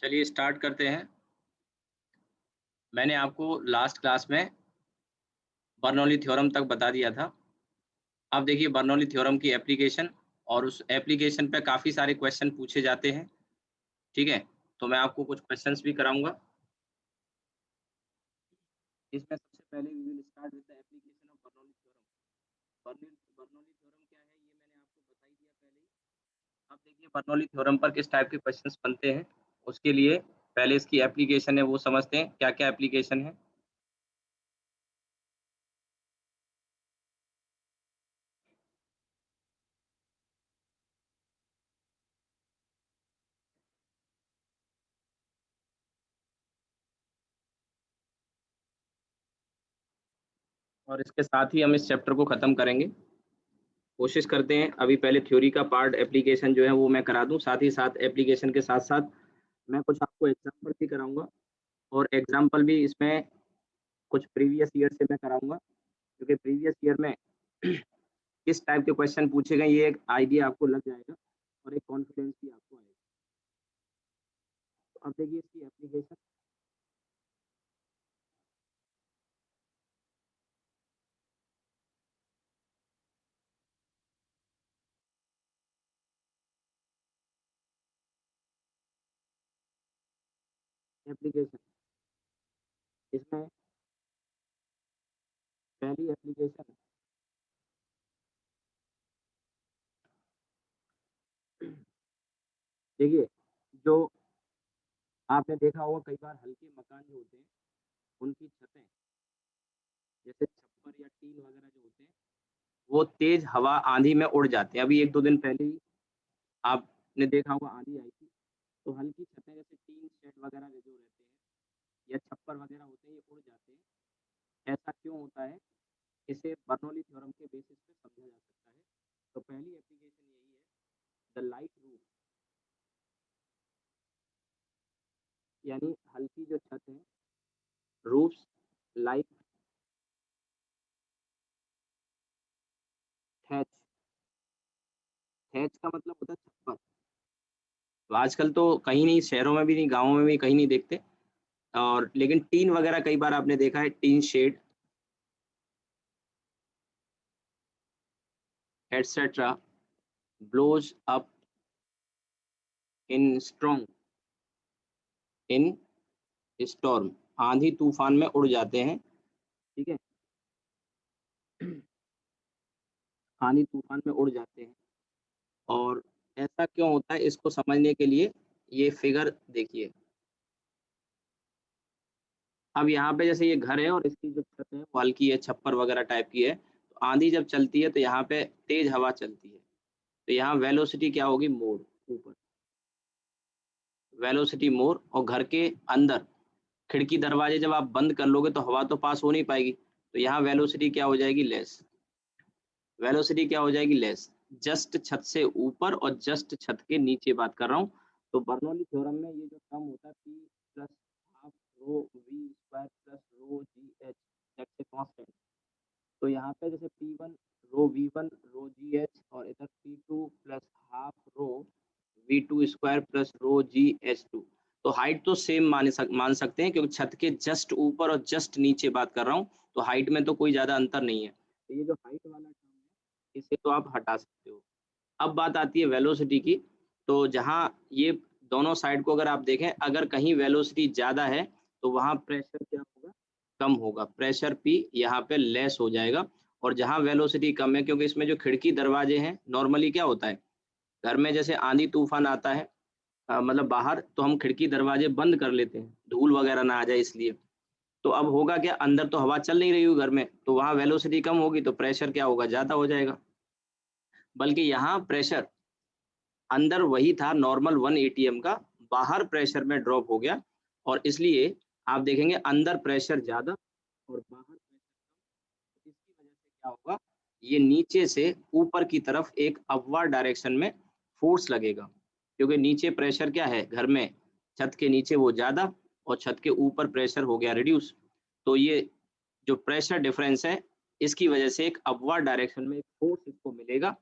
चलिए स्टार्ट करते हैं। मैंने आपको लास्ट क्लास में बर्नौली थ्योरम तक बता दिया था। अब देखिए बर्नौली थ्योरम की एप्लीकेशन और उस एप्लीकेशन पे काफ़ी सारे क्वेश्चन पूछे जाते हैं, ठीक है? तो मैं आपको कुछ क्वेश्चंस भी कराऊँगा। इसमें सबसे पहले we will start with the application of Bernoulli theorem. Bernoulli theorem क्या है ये मैंने आपको बता ही दिया पहले ही। अब देखिए बर्नौली थ्योरम पर किस टाइप के क्वेश्चंस बनते हैं, उसके लिए पहले इसकी एप्लीकेशन है वो समझते हैं, क्या-क्या एप्लीकेशन है। और इसके साथ ही हम इस चैप्टर को खत्म करेंगे। कोशिश करते हैं अभी पहले थ्योरी का पार्ट एप्लीकेशन जो है वो मैं करा दूँ, साथ ही साथ एप्लीकेशन के साथ-साथ मैं कुछ आपको एग्ज़ाम्पल भी कराऊँगा और एग्ज़ाम्पल भी इसमें कुछ प्रीवियस ईयर से मैं कराऊँगा, क्योंकि प्रीवियस ईयर में किस टाइप के क्वेश्चन पूछे गए ये एक आइडिया आपको लग जाएगा और एक कॉन्फिडेंस भी आपको आएगा। तो अब देखिए इसकी एप्लीकेशन एप्लीकेशन इसमें पहली एप्लीकेशन देखिए, जो आपने देखा होगा कई बार हल्के मकान जो होते हैं, उनकी छतें जैसे छप्पर या टीन वगैरह जो होते हैं, वो तेज़ हवा, आँधी में उड़ जाते हैं। अभी 1-2 दिन पहले ही आपने देखा होगा आँधी आई थी, तो हल्की छतें जैसे टीन शेड वगैरह जो रहते हैं या छप्पर वगैरह होते हैं, ये उड़ जाते हैं। ऐसा क्यों होता है? इसे बर्नौली थ्योरम के बेसिस पे समझा जा सकता है। तो पहली एप्लीकेशन यही है, द लाइट रूफ यानी हल्की जो छत है, रूफ्स लाइक थैच। थैच का मतलब होता है छप्पर। तो आजकल तो कहीं नहीं, शहरों में भी नहीं, गाँवों में भी कहीं नहीं देखते और लेकिन टीन वगैरह कई बार आपने देखा है, tin shed etcetera blows up in in storm, आंधी तूफान में उड़ जाते हैं, ठीक है? आंधी तूफान में उड़ जाते हैं और ऐसा क्यों होता है इसको समझने के लिए ये फिगर देखिए। अब यहाँ पे जैसे ये घर है और इसकी जो छत है वो हल्की है, छप्पर वगैरह टाइप की है। तो आंधी जब चलती है तो यहाँ पे तेज हवा चलती है। तो यहाँ वेलोसिटी क्या होगी? मोर ऊपर, वेलोसिटी मोर। और घर के अंदर खिड़की दरवाजे जब आप बंद कर लोगे तो हवा तो पास हो नहीं पाएगी। तो यहाँ वेलोसिटी क्या हो जाएगी? लेस। वेलोसिटी क्या हो जाएगी? लेस। जस्ट छत से ऊपर और जस्ट छत के नीचे बात कर रहा हूँ। तो बर्नौली थ्योरम में ये जो टर्म होता है P plus half row V square plus row GH that's a constant. तो यहाँ पे जैसे P1 रो V1 रो GH और इधर P2 प्लस हाफ रो V2 स्क्वायर प्लस रो GH2। तो हाइट तो सेम मान सकते हैं क्योंकि छत के जस्ट ऊपर और जस्ट नीचे बात कर रहा हूँ, तो हाइट में तो कोई ज़्यादा अंतर नहीं है। तो ये जो हाइट वाला टर्म है, इसे तो आप हटा सकते हो। अब बात आती है वेलोसिटी की, तो जहाँ ये दोनों साइड को अगर आप देखें, अगर कहीं वेलोसिटी ज़्यादा है, तो वहाँ प्रेशर क्या होगा? कम होगा। प्रेशर P यहाँ पे लेस हो जाएगा और जहाँ वेलोसिटी कम है, क्योंकि इसमें जो खिड़की दरवाजे हैं, नॉर्मली क्या होता है, घर में जैसे आंधी-तूफान आता है, मतलब बाहर, तो हम खिड़की दरवाजे बंद कर लेते हैं, धूल वगैरह ना आ जाए इसलिए। तो अब होगा क्या, अंदर तो हवा चल नहीं रही होगी घर में, तो वहाँ वेलोसिटी कम होगी तो प्रेशर क्या होगा? ज़्यादा हो जाएगा। बल्कि यहाँ प्रेशर अंदर वही था नॉर्मल 1 एटीएम का, बाहर प्रेशर में ड्रॉप हो गया और इसलिए आप देखेंगे अंदर प्रेशर ज़्यादा और बाहर प्रेशर कम। इसकी वजह से क्या होगा, ये नीचे से ऊपर की तरफ एक अपवर्ड डायरेक्शन में फ़ोर्स लगेगा। क्योंकि नीचे प्रेशर क्या है घर में, छत के नीचे वो ज़्यादा और छत के ऊपर प्रेशर हो गया रिड्यूस। तो ये जो प्रेशर डिफरेंस है, इसकी वजह से एक अपवर्ड डायरेक्शन में एक फ़ोर्स इसको मिलेगा।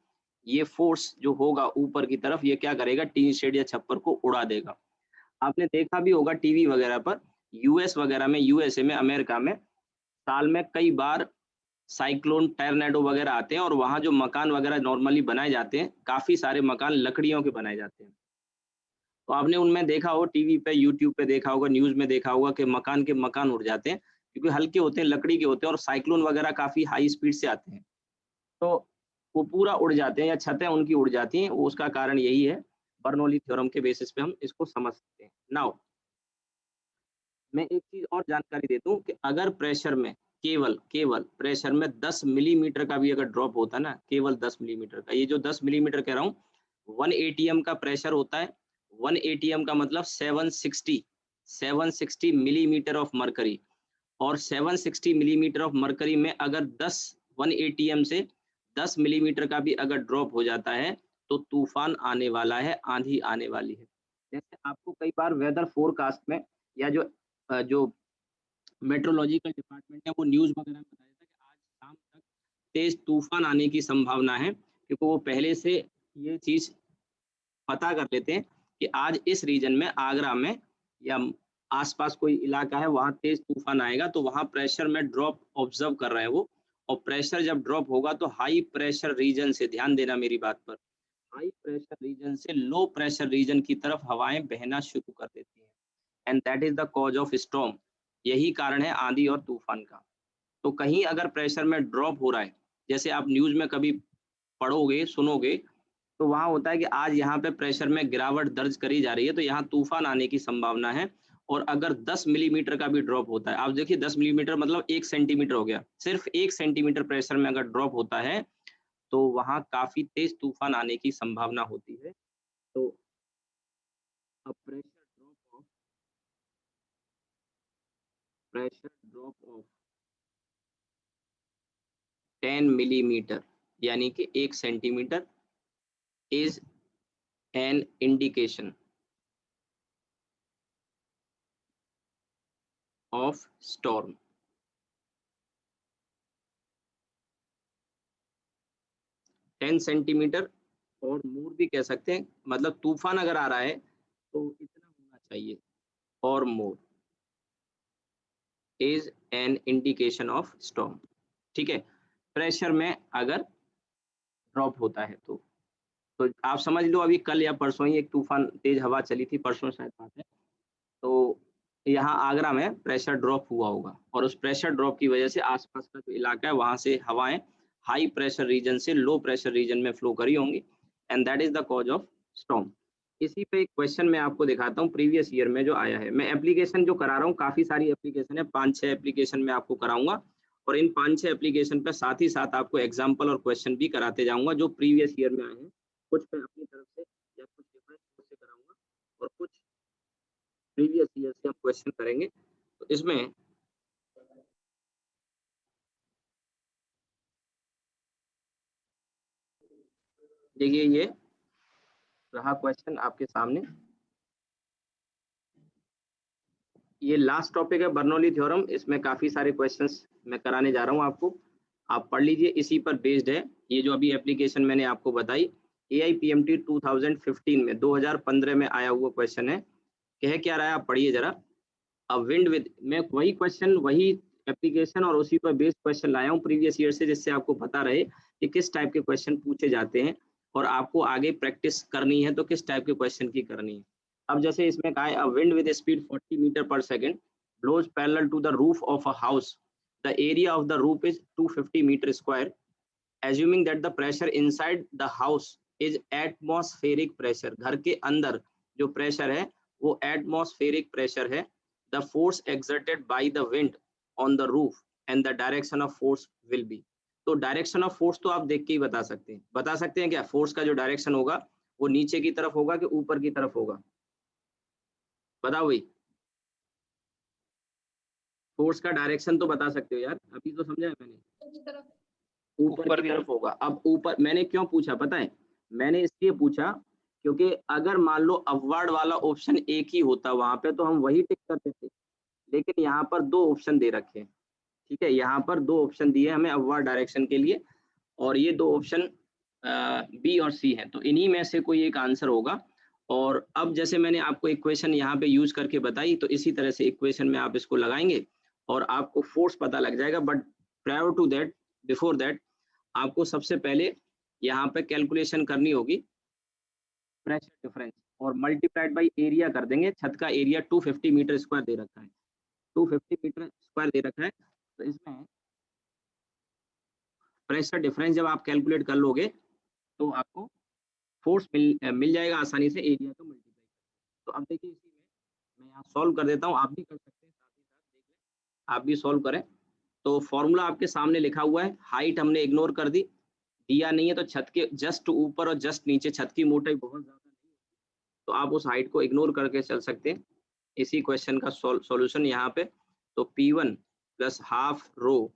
ये फ़ोर्स जो होगा ऊपर की तरफ, ये क्या करेगा, टीन शेड या छप्पर को उड़ा देगा। आपने देखा भी होगा टीवी वगैरह पर, यूएस वगैरह में, यूएसए में, अमेरिका में साल में कई बार साइक्लोन, टर्नेडो वगैरह आते हैं और वहाँ जो मकान वगैरह नॉर्मली बनाए जाते हैं, काफ़ी सारे मकान लकड़ियों के बनाए जाते हैं। तो आपने उनमें देखा हो टीवी पे, यूट्यूब पे देखा होगा, न्यूज़ में देखा होगा कि मकान के मकान उड़ जाते हैं, क्योंकि हल्के होते हैं, लकड़ी के होते हैं और साइक्लोन वगैरह काफ़ी हाई स्पीड से आते हैं। तो वो पूरा उड़ जाते हैं या छतें उनकी उड़ जाती हैं, वो उसका कारण यही है। बर्नौली थ्योरम के बेसिस पे हम इसको समझ सकते हैं। नाउ मैं एक चीज़ और जानकारी देता हूँ कि अगर प्रेशर में केवल केवल प्रेशर में 10 मिलीमीटर का भी अगर ड्रॉप होता है ना, केवल 10 मिलीमीटर का, ये जो 10 मिलीमीटर कह रहा हूँ, 1 एटीएम का प्रेशर होता है। 1 एटीएम का मतलब 760 मिलीमीटर ऑफ मरकरी, और 760 मिलीमीटर ऑफ मरकरी में अगर 1 एटीएम से 10 मिलीमीटर का भी अगर ड्रॉप हो जाता है, तो तूफान आने वाला है, आंधी आने वाली है। जैसे आपको कई बार वेदर फोरकास्ट में या जो मेट्रोलॉजिकल डिपार्टमेंट है, वो न्यूज़ वगैरह में बताया था कि आज शाम तक तेज तूफान आने की संभावना है, क्योंकि वो पहले से ये चीज़ पता कर लेते हैं कि आज इस रीजन में, आगरा में या आसपास कोई इलाका है, वहाँ तेज तूफान आएगा, तो वहाँ प्रेशर में ड्रॉप ऑब्जर्व कर रहे हैं वो। और प्रेशर जब ड्रॉप होगा तो हाई प्रेशर रीजन से, ध्यान देना मेरी बात पर, हाई प्रेशर रीजन से लो प्रेशर रीजन की तरफ हवाएं बहना शुरू कर देती हैं, and that is the cause of storm. यही कारण है आंधी और तूफान का। तो कहीं अगर प्रेशर में ड्रॉप हो रहा है, जैसे आप न्यूज़ में कभी पढ़ोगे, सुनोगे, तो वहाँ होता है कि आज यहाँ पे प्रेशर में गिरावट दर्ज करी जा रही है, तो यहाँ तूफान आने की संभावना है। और अगर 10 मिलीमीटर का भी ड्रॉप होता है, आप देखिए 10 मिलीमीटर मतलब 1 सेंटीमीटर हो गया। सिर्फ 1 सेंटीमीटर प्रेशर में अगर ड्रॉप होता है, तो वहाँ काफ़ी तेज़ तूफान आने की संभावना होती है। तो प्रेशर ड्रॉप ऑफ 10 मिलीमीटर यानी कि 1 centimetre is an indication of storm. 10 centimetre और मोर भी कह सकते हैं, मतलब तूफान अगर आ रहा है तो इतना होना चाहिए, और more is an indication of storm. ठीक है, प्रेशर में अगर ड्रॉप होता है तो आप समझ लो, अभी कल या परसों ही एक तूफान तेज हवा चली थी, परसों शायद बात है। तो यहाँ आगरा में प्रेशर ड्रॉप हुआ होगा, और उस प्रेशर ड्रॉप की वजह से आसपास का जो इलाका है, वहां से हवाएं हाई प्रेशर रीजन से लो प्रेशर रीजन में फ्लो करी होंगी, and that is the cause of storm. इसी पे एक क्वेश्चन मैं आपको दिखाता हूँ प्रीवियस ईयर में जो आया है। मैं एप्लीकेशन जो करा रहा हूँ, काफी सारी एप्लीकेशन है, 5-6 एप्लीकेशन में आपको कराऊंगा, और इन 5-6 एप्लीकेशन पे साथ ही साथ आपको एग्जाम्पल और क्वेश्चन भी कराते जाऊंगा जो प्रीवियस ईयर में आए हैं। कुछ मैं अपनी तरफ से या कुछ डिफरेंट सोर्स से कराऊंगा, और कुछ प्रीवियस ईयर से हम क्वेश्चन करेंगे। तो इसमें देखिए, ये रहा क्वेश्चन आपके सामने। ये लास्ट टॉपिक है बर्नौली थ्योरम, इसमें काफी सारे क्वेश्चंस मैं कराने जा रहा हूँ आपको, आप पढ़ लीजिए, इसी पर बेस्ड है ये जो अभी एप्लीकेशन मैंने आपको बताई। AIPMT 2015 में 2015 में आया हुआ क्वेश्चन है। कह क्या रहा है, आप पढ़िए जरा। अब विंड विद, मैं वही क्वेश्चन, वही एप्लीकेशन और उसी पर बेस्ड क्वेश्चन लाया हूँ प्रीवियस ईयर से, जिससे आपको पता रहे कि किस टाइप के क्वेश्चन पूछे जाते हैं, और आपको आगे प्रैक्टिस करनी है तो किस टाइप के क्वेश्चन की करनी है। अब जैसे इसमें कहा है, a wind with speed 40 metre per second blows parallel to the roof of a house. The area of the roof is 250 meter square. Assuming that the pressure inside the house is atmospheric pressure. घर के अंदर जो pressure है वो atmospheric pressure है. The force exerted by the wind on the roof and the direction of force will be. तो direction of force तो आप देख के ही बता सकते हैं। बता सकते हैं क्या फोर्स का जो डायरेक्शन होगा वो नीचे की तरफ होगा कि ऊपर की तरफ होगा? बताओ भाई, फोर्स का डायरेक्शन तो बता सकते हो यार, अभी तो समझा है मैंने। ऊपर की तरफ होगा। अब ऊपर मैंने क्यों पूछा पता है? मैंने इसलिए पूछा क्योंकि अगर मान लो अपवर्ड वाला ऑप्शन एक ही होता वहां पे तो हम वही टिक कर देते, लेकिन यहाँ पर दो ऑप्शन दे रखे हैं। ठीक है, यहाँ पर दो ऑप्शन दिए हमें अपवर्ड डायरेक्शन के लिए, और ये दो ऑप्शन बी और सी है, तो इन्हीं में से कोई एक आंसर होगा। और अब जैसे मैंने आपको इक्वेशन यहाँ पे यूज करके बताई, तो इसी तरह से इक्वेशन में आप इसको लगाएंगे और आपको फोर्स पता लग जाएगा। But prior to that, before that, आपको सबसे पहले यहाँ पे कैलकुलेशन करनी होगी प्रेशर डिफरेंस, और मल्टीप्लाइड बाई एरिया कर देंगे। छत का एरिया 250 मीटर स्क्वायर दे रखा है, 250 मीटर स्क्वायर दे रखा है। तो इसमें प्रेशर डिफरेंस जब आप कैलकुलेट कर लोगे तो आपको फोर्स मिल जाएगा आसानी से एरिया को मल्टीप्लाई। तो अब देखिए इसी में मैं यहाँ सॉल्व कर देता हूँ, आप भी कर सकते हैं, साथ ही साथ देख लें, आप भी सॉल्व करें। तो फॉर्मूला आपके सामने लिखा हुआ है, हाइट हमने इग्नोर कर दी, दिया नहीं है तो छत के जस्ट ऊपर और जस्ट नीचे छत की मोटाई बहुत ज्यादा नहीं है, तो आप उस हाइट को इग्नोर करके चल सकते हैं। इसी क्वेश्चन का सॉल्यूशन यहाँ पे, तो P1 plus half rho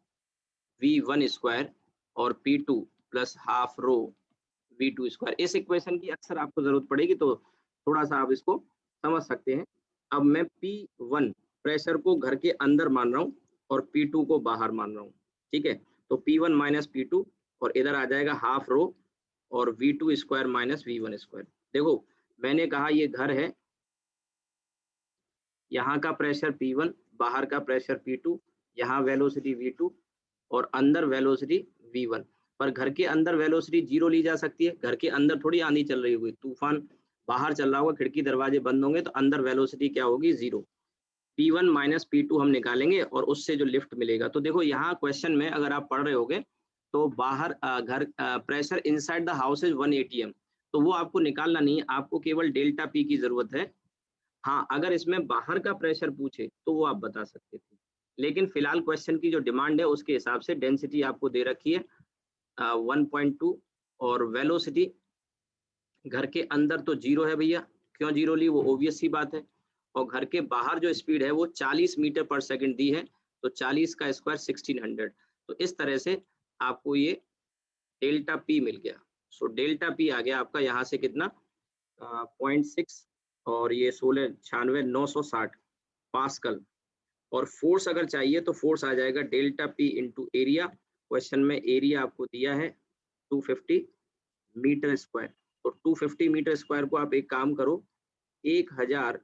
V1 square और P2 प्लस हाफ रो V2 स्क्वायर, इस इक्वेशन की अक्सर आपको जरूरत पड़ेगी, तो थोड़ा सा आप इसको समझ सकते हैं। अब मैं P1 प्रेशर को घर के अंदर मान रहा हूँ और P2 को बाहर मान रहा हूँ, ठीक है। तो P1 माइनस P2 और इधर आ जाएगा हाफ रो और V2 square minus V1 square. देखो मैंने कहा ये घर है, यहाँ का प्रेशर P1, बाहर का प्रेशर P2, यहाँ वेलोसिटी V2 और अंदर वेलोसिटी V1। पर घर के अंदर वेलोसिटी 0 ली जा सकती है, घर के अंदर थोड़ी आंधी चल रही होगी, तूफान बाहर चल रहा होगा, खिड़की दरवाजे बंद होंगे, तो अंदर वेलोसिटी क्या होगी, 0। P1 माइनस P2 हम निकालेंगे और उससे जो लिफ्ट मिलेगा। तो देखो यहाँ क्वेश्चन में अगर आप पढ़ रहे होगे तो बाहर घर pressure inside the house is 1 ATM, तो वो आपको निकालना नहीं है, आपको केवल डेल्टा P की जरूरत है। हाँ, अगर इसमें बाहर का प्रेशर पूछे तो वो आप बता सकते थे, लेकिन फिलहाल क्वेश्चन की जो डिमांड है उसके हिसाब से डेंसिटी आपको दे रखी है 1.2 और वेलोसिटी घर के अंदर तो 0 है भैया, क्यों 0 ली, वो ओबियस सी बात है। और घर के बाहर जो स्पीड है वो 40 मीटर पर सेकंड दी है, तो 40 का स्क्वायर 1600। तो इस तरह से आपको ये डेल्टा पी मिल गया। सो डेल्टा पी आ गया आपका यहाँ से कितना 0.6 और ये 1696,960 पास्कल। और फोर्स अगर चाहिए तो फोर्स आ जाएगा delta P into area. Question में एरिया आपको दिया है 250 मीटर स्क्वायर, तो 250 मीटर स्क्वायर को आप एक काम करो, 1000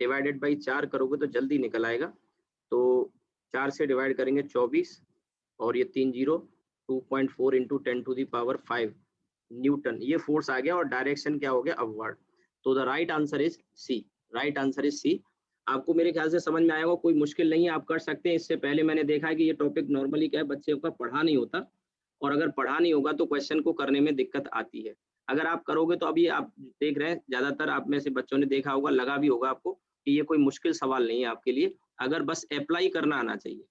डिवाइडेड बाई 4 करोगे तो जल्दी निकल आएगा। तो 4 से डिवाइड करेंगे 24 और ये 3 जीरो, 2.4 इंटू 10⁵ न्यूटन, ये फोर्स आ गया और डायरेक्शन क्या हो गया, अपवर्ड। तो the right answer is C, right answer is C. आपको मेरे ख्याल से समझ में आएगा, कोई मुश्किल नहीं है, आप कर सकते हैं। इससे पहले मैंने देखा है कि ये टॉपिक नॉर्मली क्या है, बच्चे का पढ़ा नहीं होता, और अगर पढ़ा नहीं होगा तो क्वेश्चन को करने में दिक्कत आती है। अगर आप करोगे तो अभी आप देख रहे हैं, ज्यादातर आप में से बच्चों ने देखा होगा, लगा भी होगा आपको कि ये कोई मुश्किल सवाल नहीं है आपके लिए, अगर बस अप्लाई करना आना चाहिए,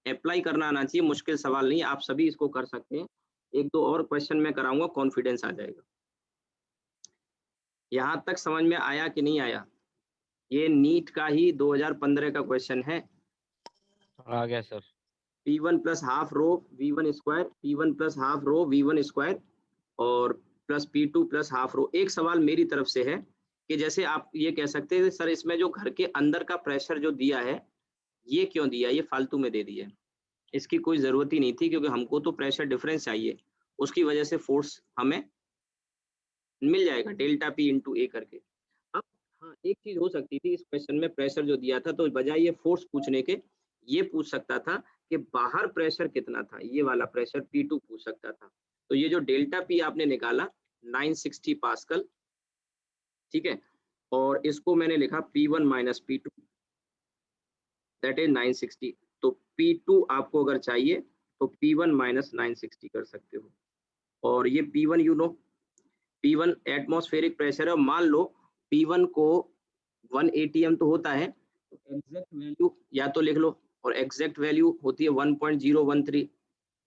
अप्लाई करना आना चाहिए, मुश्किल सवाल नहीं है, आप सभी इसको कर सकते हैं। एक दो और क्वेश्चन मैं कराऊंगा, कॉन्फिडेंस आ जाएगा। यहाँ तक समझ में आया कि नहीं आया? ये नीट का ही 2015 का क्वेश्चन है। आ गया sir. P1 plus half rho V1 square, P1 plus half rho V1 square और plus P2 plus half rho. एक सवाल मेरी तरफ से है कि जैसे आप ये कह सकते हैं सर इसमें जो घर के अंदर का प्रेशर जो दिया है ये क्यों दिया, ये फालतू में दे दिया है, इसकी कोई जरूरत ही नहीं थी, क्योंकि हमको तो प्रेशर डिफरेंस चाहिए, उसकी वजह से फोर्स हमें मिल जाएगा डेल्टा पी इंटू ए करके। अब हाँ, एक चीज हो सकती थी इस क्वेश्चन में, प्रेशर जो दिया था तो बजाय ये फोर्स पूछने के ये पूछ सकता था कि बाहर प्रेशर कितना था, ये वाला प्रेशर P2 पूछ सकता था। तो ये जो डेल्टा पी आपने निकाला 960 पास्कल, ठीक है, और इसको मैंने लिखा P1 minus P2 that is 960। तो P2 आपको अगर चाहिए तो P1 माइनस 960 कर सकते हो, और ये P1 you know, P1 atmospheric pressure है। मान लो P1 को 1 ATM तो होता है, तो एग्जैक्ट वैल्यू या तो लिख लो, और एग्जैक्ट वैल्यू होती है 1.013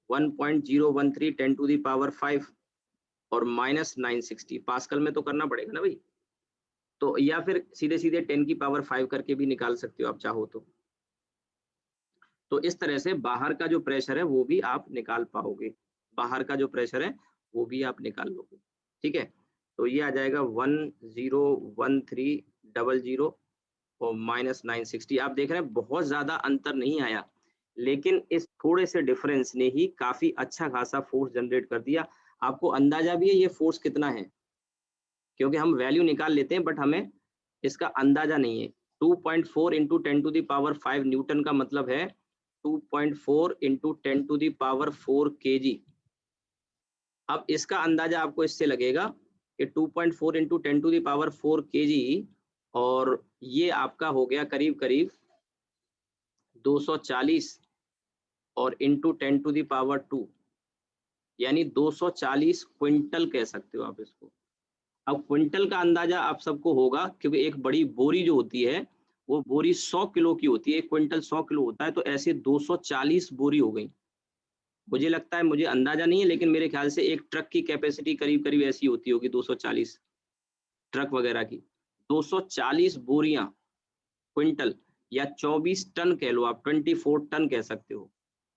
10⁵ और माइनस 960 पास्कल में तो करना पड़ेगा ना भाई। तो या फिर सीधे सीधे 10⁵ करके भी निकाल सकते हो आप चाहो तो। तो इस तरह से बाहर का जो प्रेशर है वो भी आप निकाल पाओगे, बाहर का जो प्रेशर है वो भी आप निकाल लोगे, ठीक है। तो ये आ जाएगा 101300 और माइनस 960। आप देख रहे हैं बहुत ज्यादा अंतर नहीं आया, लेकिन इस थोड़े से डिफरेंस ने ही काफी अच्छा खासा फोर्स जनरेट कर दिया। आपको अंदाजा भी है ये फोर्स कितना है? क्योंकि हम वैल्यू निकाल लेते हैं बट हमें इसका अंदाजा नहीं है। 2.4 इंटू 10⁵ न्यूटन का मतलब है 2.4 इंटू 10⁴ kg। अब इसका अंदाजा आपको इससे लगेगा कि 2.4 इंटू 10⁴ kg, और ये आपका हो गया करीब करीब 240 और इंटू 10⁻², यानी 240 क्विंटल कह सकते हो आप इसको। अब क्विंटल का अंदाजा आप सबको होगा, क्योंकि एक बड़ी बोरी जो होती है वो बोरी 100 किलो की होती है, एक क्विंटल 100 किलो होता है, तो ऐसे 240 बोरी हो गई। मुझे लगता है, मुझे अंदाजा नहीं है, लेकिन मेरे ख्याल से एक ट्रक की कैपेसिटी करीब करीब ऐसी होती होगी 240 ट्रक वगैरह की। 240 बोरियां क्विंटल, या 24 टन कह लो आप, 24 टन कह सकते हो।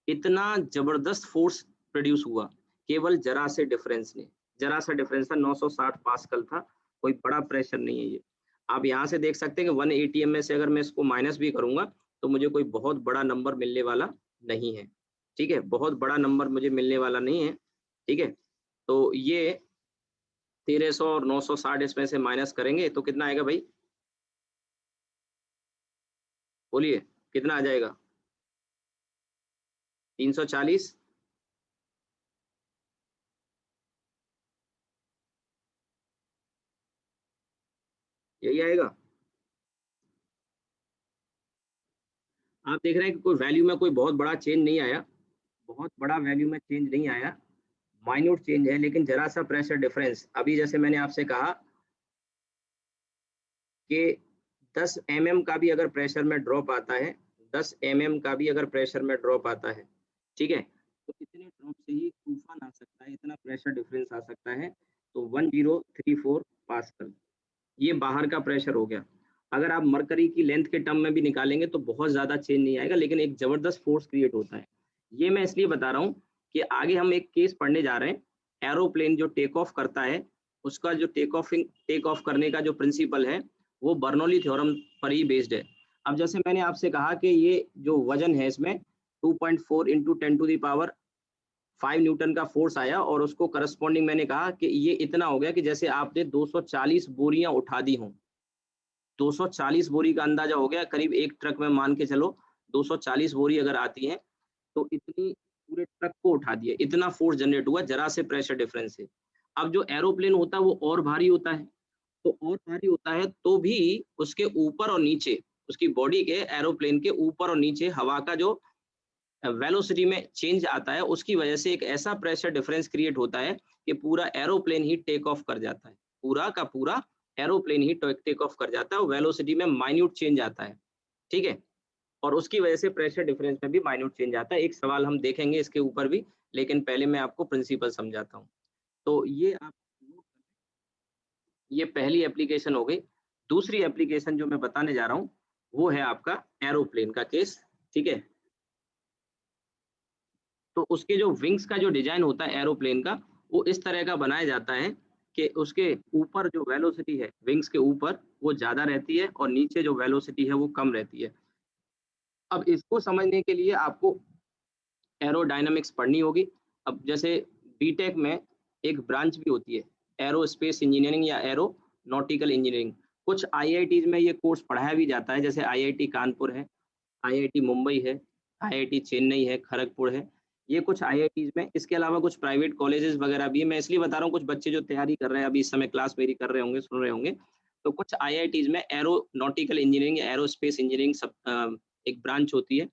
इतना जबरदस्त फोर्स प्रोड्यूस हुआ केवल जरा से डिफरेंस ने। जरा सा डिफरेंस था, 960 पास्कल था, कोई बड़ा प्रेशर नहीं है ये। आप यहाँ से देख सकते हैं कि 180 में से अगर मैं इसको माइनस भी करूंगा तो मुझे कोई बहुत बड़ा नंबर मिलने वाला नहीं है। ठीक है, बहुत बड़ा नंबर मुझे मिलने वाला नहीं है। ठीक है, तो ये 1300 और 960 इसमें से माइनस करेंगे तो कितना आएगा भाई, बोलिए कितना आ जाएगा? 340। यही आएगा। आप देख रहे हैं कि कोई वैल्यू में कोई बहुत बड़ा चेंज नहीं आया, बहुत बड़ा वैल्यू में चेंज नहीं आया, माइन्यूट चेंज है, लेकिन जरा सा प्रेशर डिफरेंस। अभी जैसे मैंने आपसे कहा कि 10 mm का भी अगर प्रेशर में ड्रॉप आता है, 10 mm का भी अगर प्रेशर में ड्रॉप आता है, ठीक है, तो इतने ड्रॉप से ही तूफान आ सकता है, इतना प्रेशर डिफरेंस आ सकता है। तो 1034 पास्कल ये बाहर का प्रेशर हो गया। अगर आप मरकरी की लेंथ के टर्म में भी निकालेंगे तो बहुत ज्यादा चेंज नहीं आएगा, लेकिन एक जबरदस्त फोर्स क्रिएट होता है। ये मैं इसलिए बता रहा हूँ कि आगे हम एक केस पढ़ने जा रहे हैं। एरोप्लेन जो टेक ऑफ करता है, उसका जो टेक ऑफ करने का जो प्रिंसिपल है वो बर्नौली थ्योरम पर ही बेस्ड है। अब जैसे मैंने आपसे कहा कि ये जो वजन है इसमें 2.4 इंटू 10⁵ न्यूटन का फोर्स आया, और उसको करस्पॉन्डिंग मैंने कहा कि ये इतना हो गया कि जैसे आपने 240 बोरियां उठा दी हों। 240 बोरी का अंदाजा हो गया, करीब एक ट्रक में मान के चलो 240 बोरी अगर आती हैं तो इतनी पूरे ट्रक को उठा दिया, इतना फोर्स जनरेट हुआ जरा से प्रेशर डिफरेंस से। अब जो एरोप्लेन होता है वो और भारी होता है, तो और भारी होता है तो भी उसके ऊपर और नीचे, उसकी बॉडी के, एरोप्लेन के ऊपर और नीचे हवा का जो वेलोसिटी में चेंज आता है, उसकी वजह से एक ऐसा प्रेशर डिफरेंस क्रिएट होता है कि पूरा एरोप्लेन ही टेक ऑफ कर जाता है, पूरा का पूरा एरोप्लेन ही टेक ऑफ कर जाता है, वेलोसिटी में माइन्यूट चेंज आता है। ठीक है, और उसकी वजह से प्रेशर डिफरेंस में भी माइन्यूट चेंज आता है। एक सवाल हम देखेंगे इसके ऊपर भी, लेकिन पहले मैं आपको प्रिंसिपल समझाता हूँ। तो ये आप, ये पहली एप्लीकेशन हो गई। दूसरी एप्लीकेशन जो मैं बताने जा रहा हूँ वो है आपका एरोप्लेन का केस। ठीक है, तो उसके जो विंग्स का जो डिजाइन होता है एरोप्लेन का, वो इस तरह का बनाया जाता है कि उसके ऊपर जो वेलोसिटी है विंग्स के ऊपर वो ज्यादा रहती है, और नीचे जो वेलोसिटी है वो कम रहती है। अब इसको समझने के लिए आपको एरोडायनामिक्स पढ़नी होगी। अब जैसे बीटेक में एक ब्रांच भी होती है एरोस्पेस इंजीनियरिंग या एरोनॉटिकल इंजीनियरिंग। कुछ आईआईटीज में ये कोर्स पढ़ाया भी जाता है, जैसे आईआईटी कानपुर है, आईआईटी मुंबई है, आईआईटी चेन्नई है, खड़गपुर है, ये कुछ आईआईटीज में। इसके अलावा कुछ प्राइवेट कॉलेजेस वगैरह भी है। मैं इसलिए बता रहा हूँ, कुछ बच्चे जो तैयारी कर रहे हैं अभी इस समय क्लास मेरी कर रहे होंगे, सुन रहे होंगे, तो कुछ आईआईटीज में एरोनॉटिकल इंजीनियरिंग या एरोस्पेस इंजीनियरिंग सब एक ब्रांच होती है,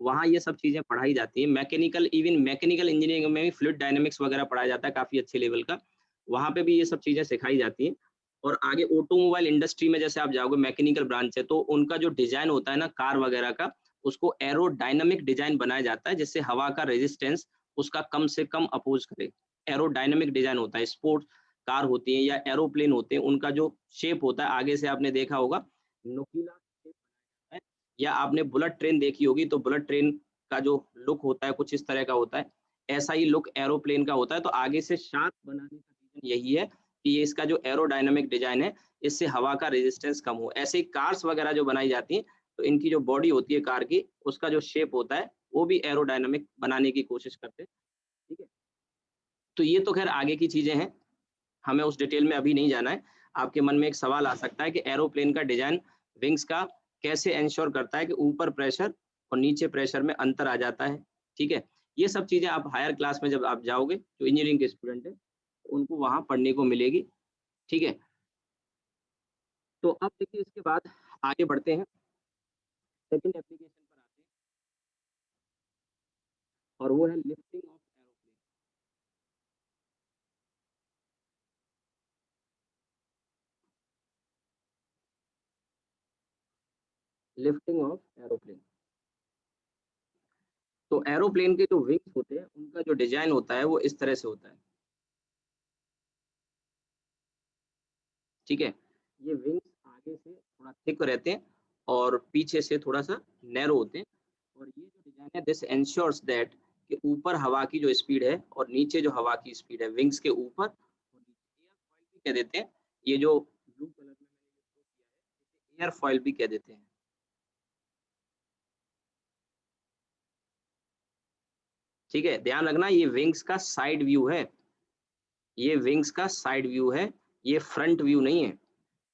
वहाँ ये सब चीजें पढ़ाई जाती है। मैकेनिकल, इवन मैकेनिकल इंजीनियरिंग में भी फ्लूइड डायनेमिक्स वगैरह पढ़ाया जाता है काफी अच्छे लेवल का, वहाँ पे भी ये सब चीजें सिखाई जाती हैं। और आगे ऑटोमोबाइल इंडस्ट्री में जैसे आप जाओगे, मैकेनिकल ब्रांच है, तो उनका जो डिजाइन होता है ना कार वगैरह का, उसको एरोडायनामिक डिजाइन बनाया जाता है, जिससे हवा का रेजिस्टेंस उसका कम से कम अपोज करे। एरोडायनामिक डिजाइन होता है। स्पोर्ट्स कार होती है या एरोप्लेन होते हैं, उनका जो शेप होता है आगे से आपने देखा होगा नुकीला shape है, या आपने बुलेट ट्रेन देखी होगी तो बुलेट ट्रेन का जो लुक होता है कुछ इस तरह का होता है, ऐसा ही लुक एरोप्लेन का होता है। तो आगे से शार्प बनाने का रीजन यही है कि ये इसका जो एरोडायनामिक डिजाइन है, इससे हवा का रेजिस्टेंस कम हो। ऐसे ही कार्स वगैरह जो बनाई जाती हैं, तो इनकी जो बॉडी होती है कार की, उसका जो शेप होता है वो भी एरोडायनामिक बनाने की कोशिश करते हैं। ठीक है, तो ये तो खैर आगे की चीजें हैं, हमें उस डिटेल में अभी नहीं जाना है। आपके मन में एक सवाल आ सकता है कि एरोप्लेन का डिजाइन विंग्स का कैसे इंश्योर करता है कि ऊपर प्रेशर और नीचे प्रेशर में अंतर आ जाता है। ठीक है, ये सब चीजें आप हायर क्लास में जब आप जाओगे, जो इंजीनियरिंग के स्टूडेंट है उनको वहां पढ़ने को मिलेगी। ठीक है, तो अब देखिए इसके बाद आगे बढ़ते हैं, सेकंड एप्लीकेशन पर आते हैं, और वो है lifting of aeroplane. Lifting of aeroplane. तो एरोप्लेन के जो विंग्स होते हैं उनका जो डिजाइन होता है वो इस तरह से होता है। ठीक है, ये विंग्स आगे से थोड़ा थिक रहते हैं और पीछे से थोड़ा सा नैरो होते हैं। और ये जो डिजाइन है दिस एंश्योर्स दैट कि ऊपर हवा की जो स्पीड है और नीचे जो हवा की स्पीड है विंग्स के ऊपर और नीचे, एयर फॉइल भी कह देते हैं। ये जो ब्लू कलर में मैंने ये शो किया है इसे एयर फॉइल भी कह देते हैं। ठीक है, ध्यान रखना ये विंग्स का साइड व्यू है, ये विंग्स का साइड व्यू है, ये फ्रंट व्यू नहीं है।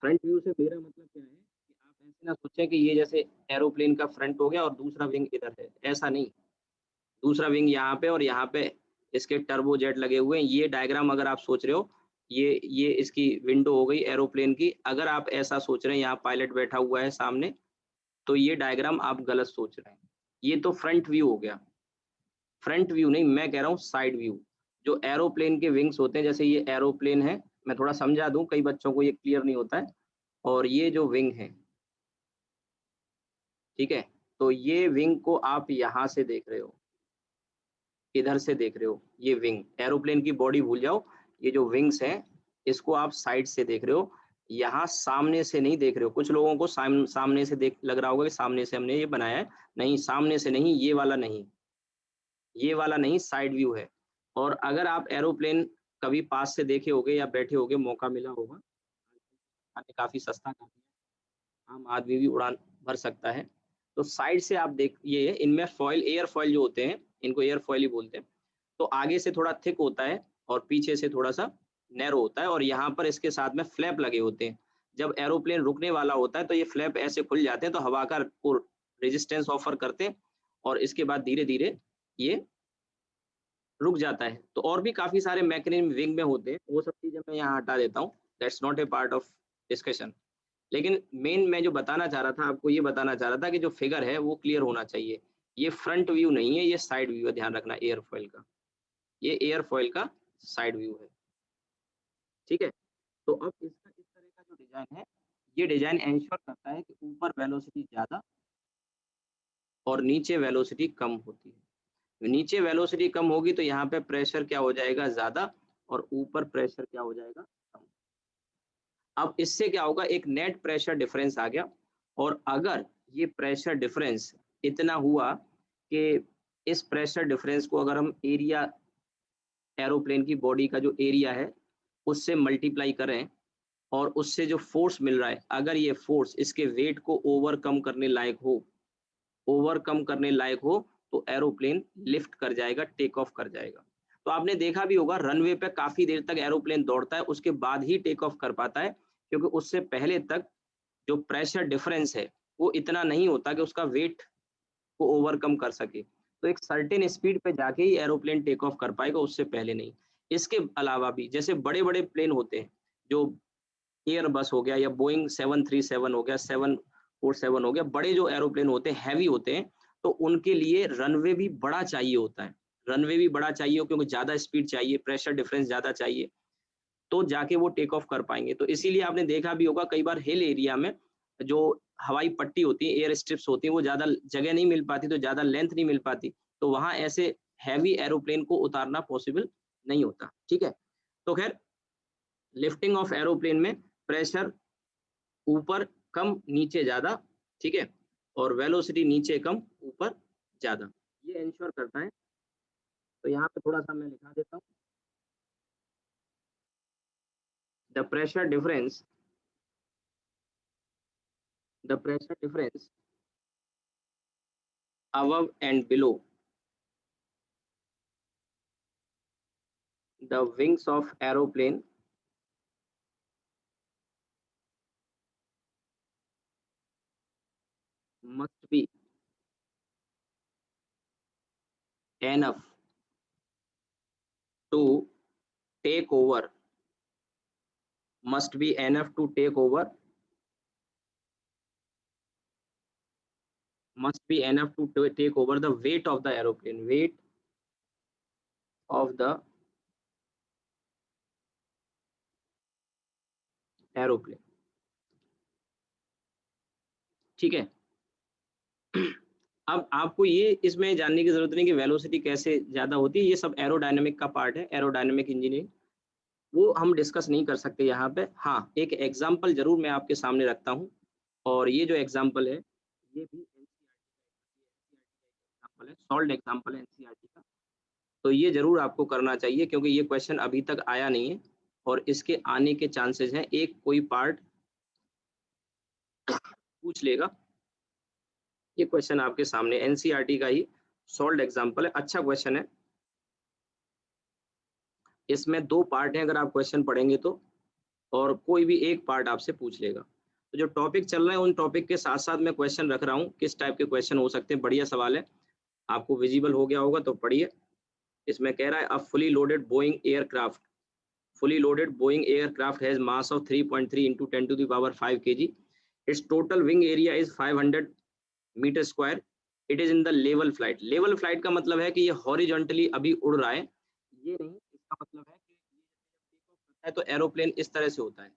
फ्रंट व्यू से मेरा मतलब क्या है कि आप ऐसे ना सोचें कि ये जैसे एरोप्लेन का फ्रंट हो गया और दूसरा विंग इधर है, ऐसा नहीं। दूसरा विंग यहाँ पे और यहाँ पे इसके टर्बो जेट लगे हुए हैं। ये डायग्राम अगर आप सोच रहे हो, ये इसकी विंडो हो गई एरोप्लेन की। अगर आप ऐसा सोच रहे हैं यहाँ पायलट बैठा हुआ है सामने, तो ये डायग्राम आप गलत सोच रहे हैं। ये तो फ्रंट व्यू हो गया, फ्रंट व्यू नहीं, मैं कह रहा हूँ साइड व्यू। जो एरोप्लेन के विंग्स होते हैं, जैसे ये एरोप्लेन है, मैं थोड़ा समझा दूं, कई बच्चों को ये क्लियर नहीं होता है। और ये जो विंग है, ठीक है, तो ये विंग को आप यहाँ से देख रहे हो, इधर से देख रहे हो। ये विंग, एरोप्लेन की बॉडी भूल जाओ, ये जो विंग्स हैं इसको आप साइड से देख रहे हो, यहाँ सामने से नहीं देख रहे हो। कुछ लोगों को सामने से देख लग रहा होगा कि सामने से हमने ये बनाया है, नहीं, सामने से नहीं, ये वाला नहीं, ये वाला नहीं, साइड व्यू है। और अगर आप एरोप्लेन कभी पास से देखे होगे या बैठे होगे, मौका मिला होगा, काफी सस्ता काफी है, आम आदमी भी उड़ान भर सकता है। तो साइड से आप देख, ये इनमें फॉइल, एयर फॉइल जो होते हैं इनको एयर फॉइल ही बोलते हैं। तो आगे से थोड़ा थिक होता है और पीछे से थोड़ा सा नैरो होता है, और यहाँ पर इसके साथ में फ्लैप लगे होते हैं। जब एरोप्लेन रुकने वाला होता है तो ये फ्लैप ऐसे खुल जाते हैं, तो हवा का को रेजिस्टेंस ऑफर करते हैं, और इसके बाद धीरे धीरे ये रुक जाता है। तो और भी काफी सारे मैकेनिज्म विंग में होते हैं, वो सब चीजें मैं यहाँ हटा देता हूँ, that's not a part of discussion. लेकिन मेन मैं जो बताना चाह रहा था, आपको ये बताना चाह रहा था कि जो फिगर है वो क्लियर होना चाहिए। ये फ्रंट व्यू नहीं है, ये साइड व्यू है, ध्यान रखना एयरफॉइल का, ये एयरफॉइल का साइड व्यू है। ठीक है, तो अब इसका इस तरह का जो डिजाइन है, ये डिजाइन इंश्योर करता है कि ऊपर वेलोसिटी ज्यादा और नीचे वेलोसिटी कम होती है। नीचे वेलोसिटी कम होगी तो यहाँ पे प्रेशर क्या हो जाएगा, ज्यादा, और ऊपर प्रेशर क्या हो जाएगा, कम। अब इससे क्या होगा, एक नेट प्रेशर डिफरेंस आ गया। और अगर ये प्रेशर डिफरेंस इतना हुआ कि इस प्रेशर डिफरेंस को अगर हम एरिया, एरोप्लेन की बॉडी का जो एरिया है उससे मल्टीप्लाई करें, और उससे जो फोर्स मिल रहा है, अगर ये फोर्स इसके वेट को ओवरकम करने लायक हो, ओवरकम करने लायक हो, तो एरोप्लेन लिफ्ट कर जाएगा, टेक ऑफ कर जाएगा। तो आपने देखा भी होगा रनवे पे काफी देर तक एरोप्लेन दौड़ता है, उसके बाद ही टेक ऑफ कर पाता है, क्योंकि उससे पहले तक जो प्रेशर डिफरेंस है वो इतना नहीं होता कि उसका वेट को ओवरकम कर सके। तो एक सर्टेन स्पीड पे जाके ही एरोप्लेन टेक ऑफ कर पाएगा, उससे पहले नहीं। इसके अलावा भी जैसे बड़े बड़े प्लेन होते हैं, जो एयरबस हो गया या बोइंग 737 हो गया, 747 हो गया, बड़े जो एरोप्लेन होते हैं हैवी होते हैं, तो उनके लिए रनवे भी बड़ा चाहिए होता है। रनवे भी बड़ा चाहिए हो, क्योंकि ज्यादा स्पीड चाहिए, प्रेशर डिफरेंस ज्यादा चाहिए, तो जाके वो टेक ऑफ कर पाएंगे। तो इसीलिए आपने देखा भी होगा कई बार हिल एरिया में जो हवाई पट्टी होती है, एयर स्ट्रिप्स होती है, वो ज्यादा जगह नहीं मिल पाती, तो ज्यादा लेंथ नहीं मिल पाती, तो वहां ऐसे हैवी एरोप्लेन को उतारना पॉसिबल नहीं होता। ठीक है, तो खैर लिफ्टिंग ऑफ एरोप्लेन में प्रेशर ऊपर कम नीचे ज्यादा, ठीक है, और वेलोसिटी नीचे कम ऊपर ज्यादा, ये इंश्योर करता है। तो यहाँ पे थोड़ा सा मैं लिखा देता हूँ, the pressure difference, the pressure difference above and below the wings of aeroplane must be enough to take over, must be enough to take over, must be enough to take over the weight of the aeroplane, weight of the aeroplane. ठीक है। अब आपको ये इसमें जानने की जरूरत नहीं कि वेलोसिटी कैसे ज्यादा होती है, ये सब एरोडायनेमिक का पार्ट है, एरोडायनेमिक इंजीनियरिंग, वो हम डिस्कस नहीं कर सकते यहाँ पे। हाँ, एक एग्जाम्पल जरूर मैं आपके सामने रखता हूँ, और ये जो एग्जाम्पल है ये भी एग्जाम्पल है, सॉल्व एग्जाम्पल है एनसीईआरटी का। तो ये जरूर आपको करना चाहिए क्योंकि ये क्वेश्चन अभी तक आया नहीं है और इसके आने के चांसेस हैं, एक कोई पार्ट पूछ लेगा। ये क्वेश्चन आपके सामने एनसीईआरटी का ही सॉल्व एग्जाम्पल है, अच्छा क्वेश्चन है। इसमें 2 पार्ट हैं अगर आप क्वेश्चन पढ़ेंगे तो, और कोई भी एक पार्ट आपसे पूछ लेगा। तो जो टॉपिक चल रहा है उन टॉपिक के साथ साथ मैं क्वेश्चन रख रहा हूँ, किस टाइप के क्वेश्चन हो सकते हैं। बढ़िया सवाल है, आपको विजिबल हो गया होगा तो पढ़िए। इसमें कह रहा है a fully loaded Boeing aircraft, fully loaded Boeing aircraft has mass of 3.3 into 10 to the power 5 kg. Its total wing area is 500 meter square. It is in the level flight. Level flight का मतलब है कि ये horizontally अभी उड़ रहा है, ये नहीं, इसका मतलब है कि ये टेक ऑफ करता है तो एरोप्लेन इस तरह से होता है।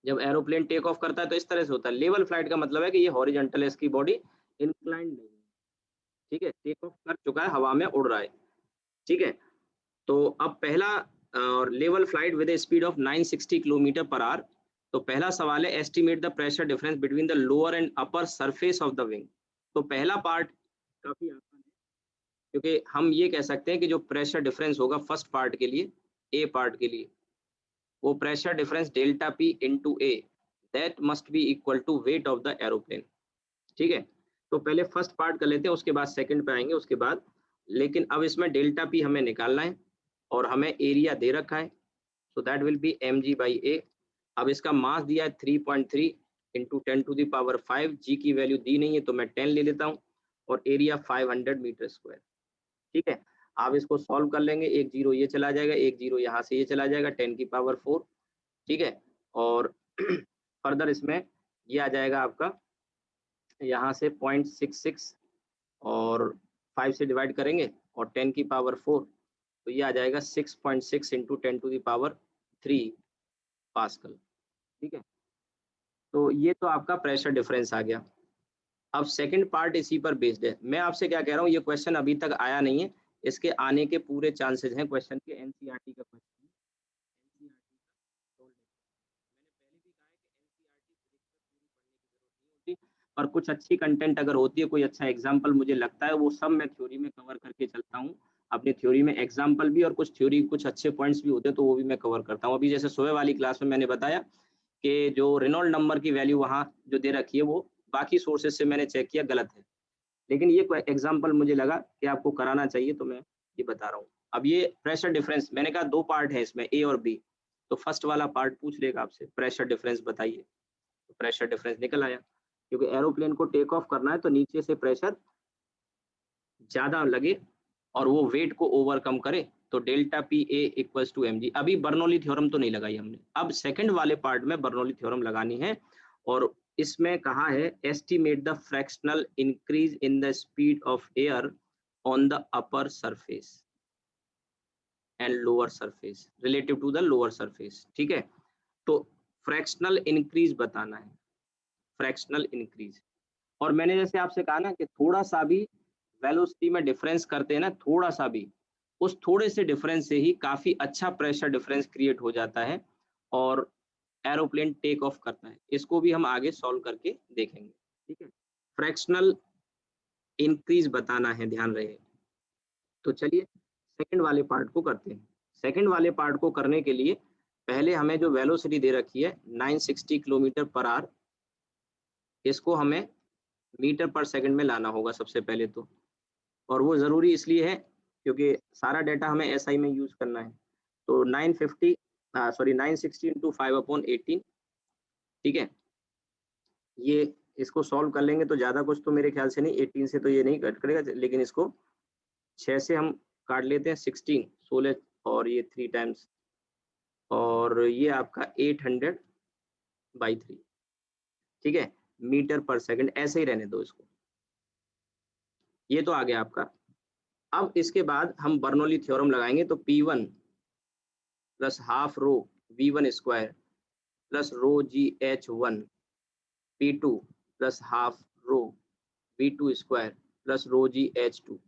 जब एरोप्लेन टेक ऑफ करता है तो इस तरह से होता है। लेवल फ्लाइट का मतलब है कि ये हॉरिजॉन्टल है, इसकी बॉडी इंक्लाइंड नहीं है। ठीक है, टेक ऑफ कर चुका है, हवा में उड़ रहा है। ठीक है, तो अब पहला level flight with speed of 960 kilometre per hour. तो पहला सवाल है estimate the pressure difference between the lower and upper surface of the wing. तो पहला पार्ट काफी आसान है क्योंकि हम ये कह सकते हैं कि जो प्रेशर डिफरेंस होगा फर्स्ट पार्ट के लिए, ए पार्ट के लिए, वो pressure difference delta P into A, that must be equal to weight of the aeroplane. ठीक है, तो पहले फर्स्ट पार्ट कर लेते हैं, उसके बाद सेकंड पे आएंगे उसके बाद। लेकिन अब इसमें डेल्टा पी हमें निकालना है और हमें एरिया दे रखा है, so that will be mg by a। अब इसका मास दिया है 3.3 इंटू 10 टू द पावर 5, जी की वैल्यू दी नहीं है तो मैं 10 ले लेता हूँ, और एरिया 500 मीटर स्क्वायर। ठीक है, आप इसको सॉल्व कर लेंगे, एक जीरो ये चला जाएगा, एक जीरो यहाँ से ये चला जाएगा, 10 की पावर 4। ठीक है, और फर्दर इसमें ये आ जाएगा आपका यहाँ से 0.66, और 5 से डिवाइड करेंगे और 10 की पावर 4, तो ये आ जाएगा 6.6 into 10 to the power 3 pascal. ठीक है, तो ये तो आपका प्रेशर डिफरेंस आ गया। अब सेकंड पार्ट इसी पर बेस्ड है। मैं आपसे क्या कह रहा हूँ, ये क्वेश्चन अभी तक आया नहीं है, इसके आने के पूरे चांसेस हैं क्वेश्चन के, एनसीईआरटी का क्वेश्चन है। एनसीईआरटी का सोल्व मैंने पहले भी कहा है कि एनसीईआरटी पूरी पढ़ने की जरूरत नहीं होती, पर कुछ अच्छी कंटेंट अगर होती है, कोई अच्छा एग्जाम्पल मुझे लगता है, वो सब मैं थ्योरी में कवर करके चलता हूँ। अपनी थ्योरी में एग्जाम्पल भी और कुछ थ्योरी कुछ अच्छे पॉइंट्स भी होते हैं तो वो भी मैं कवर करता हूँ। अभी जैसे सुबह वाली क्लास में मैंने बताया कि जो रेनॉल्ड नंबर की वैल्यू वहाँ जो दे रखी है वो बाकी सोर्सेज से मैंने चेक किया गलत है, लेकिन ये एग्जाम्पल मुझे लगा कि आपको कराना चाहिए तो मैं ये बता रहा हूँ। अब ये प्रेशर डिफरेंस मैंने कहा 2 पार्ट है इसमें, ए और बी। तो फर्स्ट वाला पार्ट पूछ लेगा आपसे प्रेशर डिफरेंस बताइए, तो प्रेशर डिफरेंस निकल आया, क्योंकि एरोप्लेन को टेक ऑफ करना है तो नीचे से प्रेशर ज्यादा लगे और वो वेट को ओवरकम करे, तो delta P A equals to M G. अभी बर्नौली थ्योरम तो नहीं लगाई हमने, अब सेकंड वाले पार्ट में बर्नौली थ्योरम लगानी है, और इसमें कहा है estimate the fractional increase in the speed of air on the upper surface and lower surface relative to the lower surface. ठीक है, तो फ्रैक्शनल इंक्रीज बताना है, फ्रैक्शनल इंक्रीज। और मैंने जैसे आपसे कहा ना कि थोड़ा सा भी वेलोसिटी में डिफरेंस करते हैं ना, थोड़ा सा भी, उस थोड़े से डिफरेंस से ही काफी अच्छा प्रेशर डिफरेंस क्रिएट हो जाता है और एरोप्लेन टेक ऑफ करता है। इसको भी हम आगे सॉल्व करके देखेंगे। ठीक है, फ्रैक्शनल इंक्रीज बताना है, ध्यान रहे। तो चलिए सेकंड वाले पार्ट को करते हैं। सेकंड वाले पार्ट को करने के लिए पहले हमें जो वेलोसिटी दे रखी है 960 किलोमीटर पर आवर, इसको हमें मीटर पर सेकंड में लाना होगा सबसे पहले तो, और वो ज़रूरी इसलिए है क्योंकि सारा डाटा हमें एसआई में यूज़ करना है। तो 960 इंटू 5/18। ठीक है, ये इसको सॉल्व कर लेंगे तो ज़्यादा कुछ तो मेरे ख्याल से नहीं, 18 से तो ये नहीं कट करेगा, लेकिन इसको 6 से हम काट लेते हैं, 16 16 और ये 3 टाइम्स, और ये आपका 800/3, ठीक है, मीटर पर सेकंड। ऐसे ही रहने दो इसको। ये तो आ गया आपका। अब इसके बाद हम बर्नौली थ्योरम लगाएंगे, तो P1 plus half rho V1 square plus रो GH1 P2 प्लस हाफ रो V2 स्क्वायर प्लस रो GH2।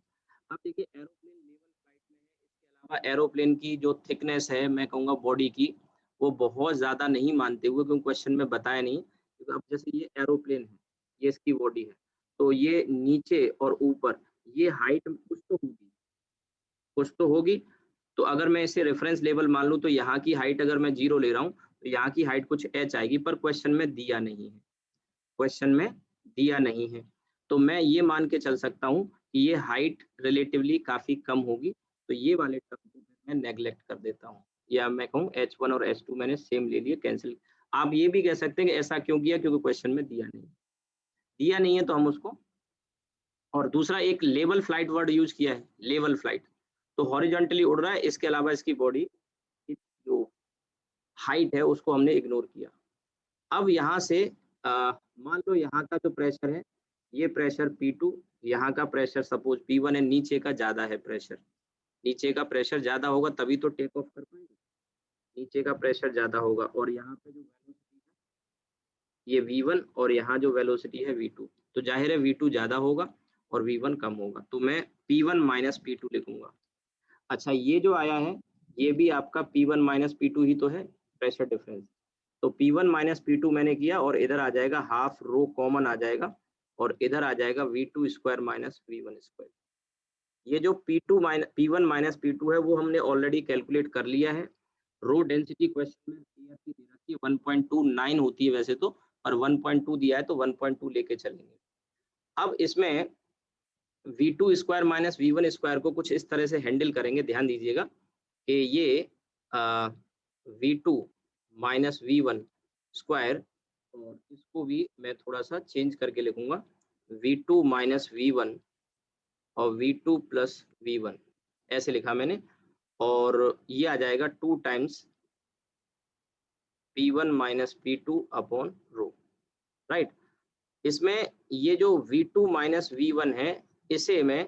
अब देखिए एरोप्लेन लेवल फ्लाइट में है, इसके अलावा एरोप्लेन की जो थिकनेस है, मैं कहूँगा बॉडी की, वो बहुत ज़्यादा नहीं मानते हुए, क्योंकि क्वेश्चन में बताया नहीं, क्योंकि अब जैसे ये एरोप्लेन है, ये इसकी बॉडी है, तो ये नीचे और ऊपर ये हाइट कुछ तो होगी, कुछ तो होगी। तो अगर मैं इसे रेफरेंस लेवल मान लूँ, तो यहाँ की हाइट अगर मैं 0 ले रहा हूँ, तो यहाँ की हाइट कुछ h आएगी, पर क्वेश्चन में दिया नहीं है, क्वेश्चन में दिया नहीं है। तो मैं ये मान के चल सकता हूँ कि ये हाइट रिलेटिवली काफ़ी कम होगी, तो ये वाले टर्म को मैं नेग्लेक्ट कर देता हूँ, या मैं कहूँ H1 और H2 मैंने सेम ले लिए, कैंसिल। आप ये भी कह सकते हैं कि ऐसा क्यों किया, क्योंकि क्वेश्चन में दिया नहीं है तो हम उसको। और दूसरा एक लेवल फ्लाइट वर्ड यूज किया है, लेवल फ्लाइट, तो हॉरिजॉन्टली उड़ रहा है, इसके अलावा इसकी बॉडी की जो हाइट है उसको हमने इग्नोर किया। अब यहाँ से मान लो यहाँ का जो प्रेशर है, ये प्रेशर P2, यहाँ का प्रेशर सपोज P1 है, नीचे का ज़्यादा है प्रेशर, नीचे का प्रेशर ज़्यादा होगा तभी तो टेक ऑफ कर पाएंगे, नीचे का प्रेशर ज़्यादा होगा, और यहाँ पे जो वेलोसिटी है ये V1 और यहाँ जो वेलोसिटी है V2, तो जाहिर है V2 ज़्यादा होगा और V1 कम होगा, तो मैं P1 माइनस P2 लिखूंगा। अच्छा, ये जो आया है ये भी आपका P1 माइनस P2 ही तो है, प्रेशर डिफरेंस। तो P1 माइनस P2 मैंने किया, और इधर आ जाएगा हाफ रो कॉमन आ जाएगा, और इधर आ जाएगा V2 square minus V1 square. ये जो P1 माइनस P2 है वो हमने ऑलरेडी कैलकुलेट कर लिया है। रो डेंसिटी क्वेश्चन में क्लियर की दे रखी है, 1.29 होती है वैसे तो, पर 1.2 दिया है तो 1.2 लेके चलेंगे। अब इसमें V2 square minus V1 square को कुछ इस तरह से हैंडल करेंगे, ध्यान दीजिएगा कि ये V2 माइनस V1 स्क्वायर, और इसको भी मैं थोड़ा सा चेंज करके लिखूंगा, V2 माइनस V1 और V2 प्लस V1, ऐसे लिखा मैंने, और ये आ जाएगा 2 times P1 minus P2 upon rho, right. इसमें ये जो V2 माइनस V1 है, इसे मैं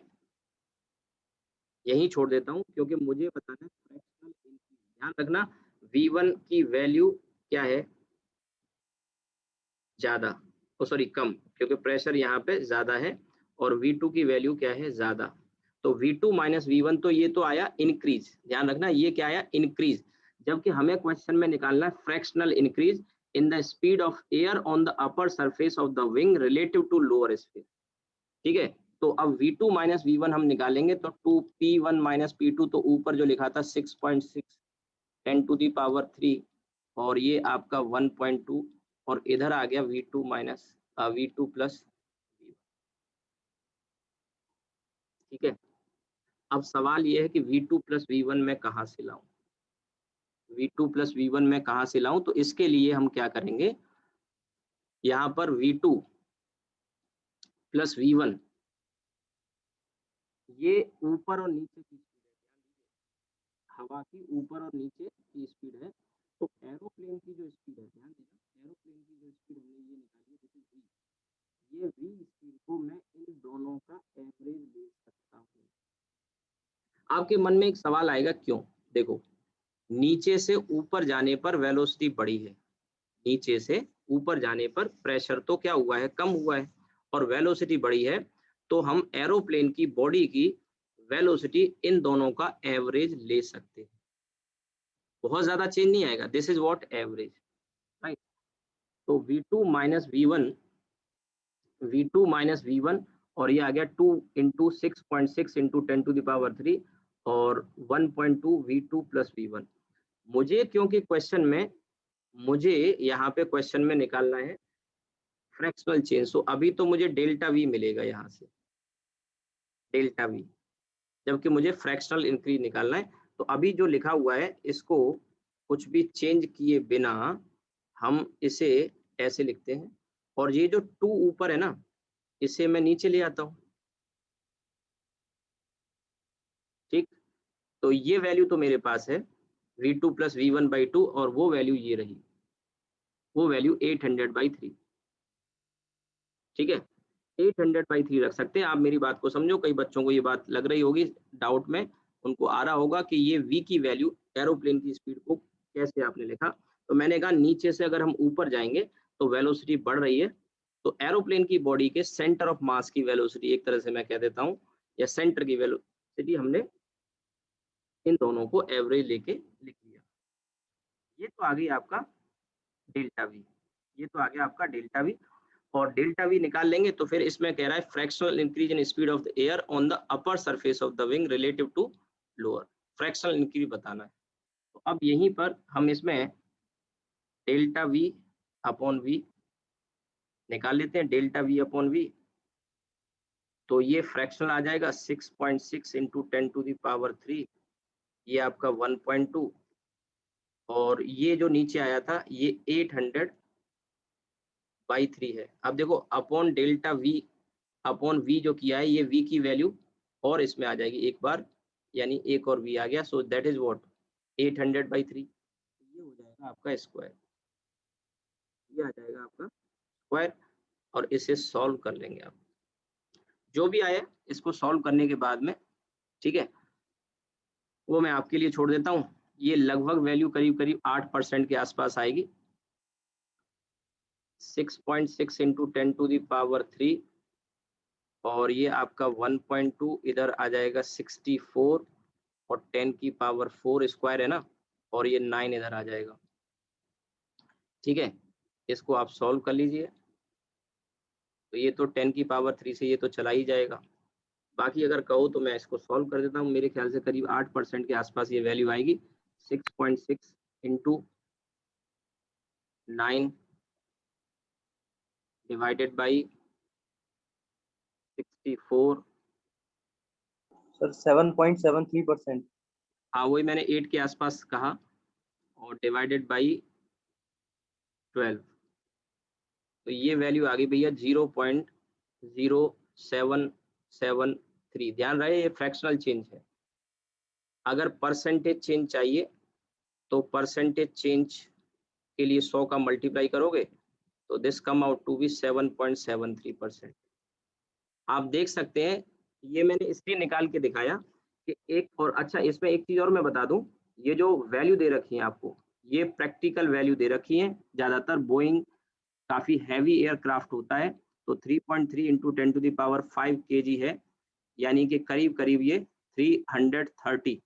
यहीं छोड़ देता हूँ, क्योंकि मुझे बताना है फ्रैक्शनल इंक्रीज। ध्यान रखना V1 की वैल्यू क्या है, ज्यादा, ओ सॉरी कम, क्योंकि प्रेशर यहाँ पे ज्यादा है, और V2 की वैल्यू क्या है, ज्यादा। तो V2 माइनस V1, तो ये तो आया इंक्रीज, ध्यान रखना ये क्या आया, इंक्रीज, जबकि हमें क्वेश्चन में निकालना है fractional increase in the speed of air on the upper surface of the wing relative to lower speed, ठीक है। तो अब V2 माइनस V1 हम निकालेंगे, तो 2P1 माइनस P2, तो ऊपर जो लिखा था 6.6 10 टू दी पावर 3, और ये आपका 1.2, और इधर आ गया V2 माइनस V2 प्लस, ठीक है। अब सवाल ये है कि V2 प्लस V1 मैं कहाँ से लाऊं, V2 प्लस V1 मैं कहाँ से लाऊं, तो इसके लिए हम क्या करेंगे, यहाँ पर V2 प्लस V1 ये ऊपर और नीचे की स्पीड है, ध्यान दीजिए, हवा की ऊपर और नीचे की स्पीड है। तो एरोप्लेन की जो स्पीड है, ध्यान देना, एरोप्लेन की जो स्पीड हमने ये निकाली है, दिस इज V, ये V स्पीड को मैं इन दोनों का एवरेज ले सकता हूँ। आपके मन में एक सवाल आएगा क्यों, देखो, नीचे से ऊपर जाने पर वेलोसिटी बढ़ी है, नीचे से ऊपर जाने पर प्रेशर तो क्या हुआ है, कम हुआ है, और वेलोसिटी बढ़ी है, तो हम एरोप्लेन की बॉडी की वेलोसिटी इन दोनों का एवरेज ले सकते हैं, बहुत ज्यादा चेंज नहीं आएगा, this is what average, right. तो V2 minus V1, V2 minus V1, और ये आ गया 2 into 6.6 into 10 to the power 3, और 1.2 V2 प्लस V1। मुझे क्योंकि क्वेश्चन में, मुझे यहाँ पे क्वेश्चन में निकालना है फ्रैक्शनल चेंज, तो अभी तो मुझे डेल्टा V मिलेगा यहाँ से, डेल्टा V, जबकि मुझे फ्रैक्शनल इंक्रीज निकालना है। तो अभी जो लिखा हुआ है इसको कुछ भी चेंज किए बिना हम इसे ऐसे लिखते हैं, और ये जो 2 ऊपर है ना, इसे मैं नीचे ले आता हूँ, ठीक। तो ये वैल्यू तो मेरे पास है v2 + v1/2 और वो वैल्यू ये रही, वो वैल्यू 800/3, ठीक है। 800/3 रख सकते हैं। आप मेरी बात को समझो, कई बच्चों को ये बात लग रही होगी डाउट में, उनको आ रहा होगा कि ये v की वैल्यू एरोप्लेन की स्पीड को कैसे आपने लिखा। तो मैंने कहा नीचे से अगर हम ऊपर जाएंगे तो वेलोसिटी बढ़ रही है, तो एरोप्लेन की बॉडी के सेंटर ऑफ मास की वेलोसिटी एक तरह से मैं कह देता हूँ, या सेंटर की वेलोसिटी हमने इन दोनों को एवरेज लेके लिख लिया। ये तो आ गई आपका डेल्टा वी, ये तो आ गया आपका डेल्टा वी। और डेल्टा वी निकाल लेंगे तो फिर इसमें कह रहा है fractional increase in speed of the air on the upper surface of the wing relative to lower, fractional increase बताना है। तो अब यहीं पर हम इसमें डेल्टा वी अपॉन वी निकाल लेते हैं। डेल्टा वी अपॉन वी, तो ये फ्रैक्शनल आ जाएगा 6.6 इंटू 10⁻³ ये आपका 1.2, और ये जो नीचे आया था ये 800/3 है। अब देखो upon delta V upon V जो किया है, ये वी की वैल्यू और इसमें आ जाएगी एक बार, यानी एक और वी आ गया, सो दैट इज व्हाट 800/3, ये हो जाएगा आपका स्क्वायर, ये आ जाएगा आपका स्क्वायर। और इसे सॉल्व कर लेंगे आप, जो भी आए इसको सॉल्व करने के बाद में, ठीक है, वो मैं आपके लिए छोड़ देता हूँ। ये लगभग वैल्यू करीब करीब 8% के आसपास आएगी। 6.6 इंटू 10⁻³ और ये आपका 1.2 इधर आ जाएगा 64 और 10⁻4 स्क्वायर है ना, और ये 9 इधर आ जाएगा, ठीक है। इसको आप सॉल्व कर लीजिए, तो ये तो 10⁻3 से ये तो चला ही जाएगा। बाकी अगर कहो तो मैं इसको सॉल्व कर देता हूँ, मेरे ख्याल से करीब 8% के आसपास ये वैल्यू आएगी। 6.6 इंटू 9 डिवाइडेड बाई 64, सर 7.73%। हाँ वही मैंने 8 के आसपास कहा, और डिवाइडेड बाई 12, तो ये वैल्यू आ गई भैया 0.0773। ध्यान रहे ये फ्रैक्शनल चेंज है। अगर परसेंटेज चेंज चाहिए तो परसेंटेज चेंज के लिए 100 का मल्टीप्लाई करोगे तो this come out to be 7.73%। आप देख सकते हैं, ये मैंने इसलिए निकाल के दिखाया कि एक और अच्छा, इसमें एक चीज और मैं बता दूं, ये जो वैल्यू दे रखी है आपको, ये प्रैक्टिकल वैल्यू दे रखी है। ज्यादातर बोइंग काफी हैवी एयरक्राफ्ट होता है, तो 3.3 इंटू 10⁵ kg है, यानी कि करीब करीब ये 330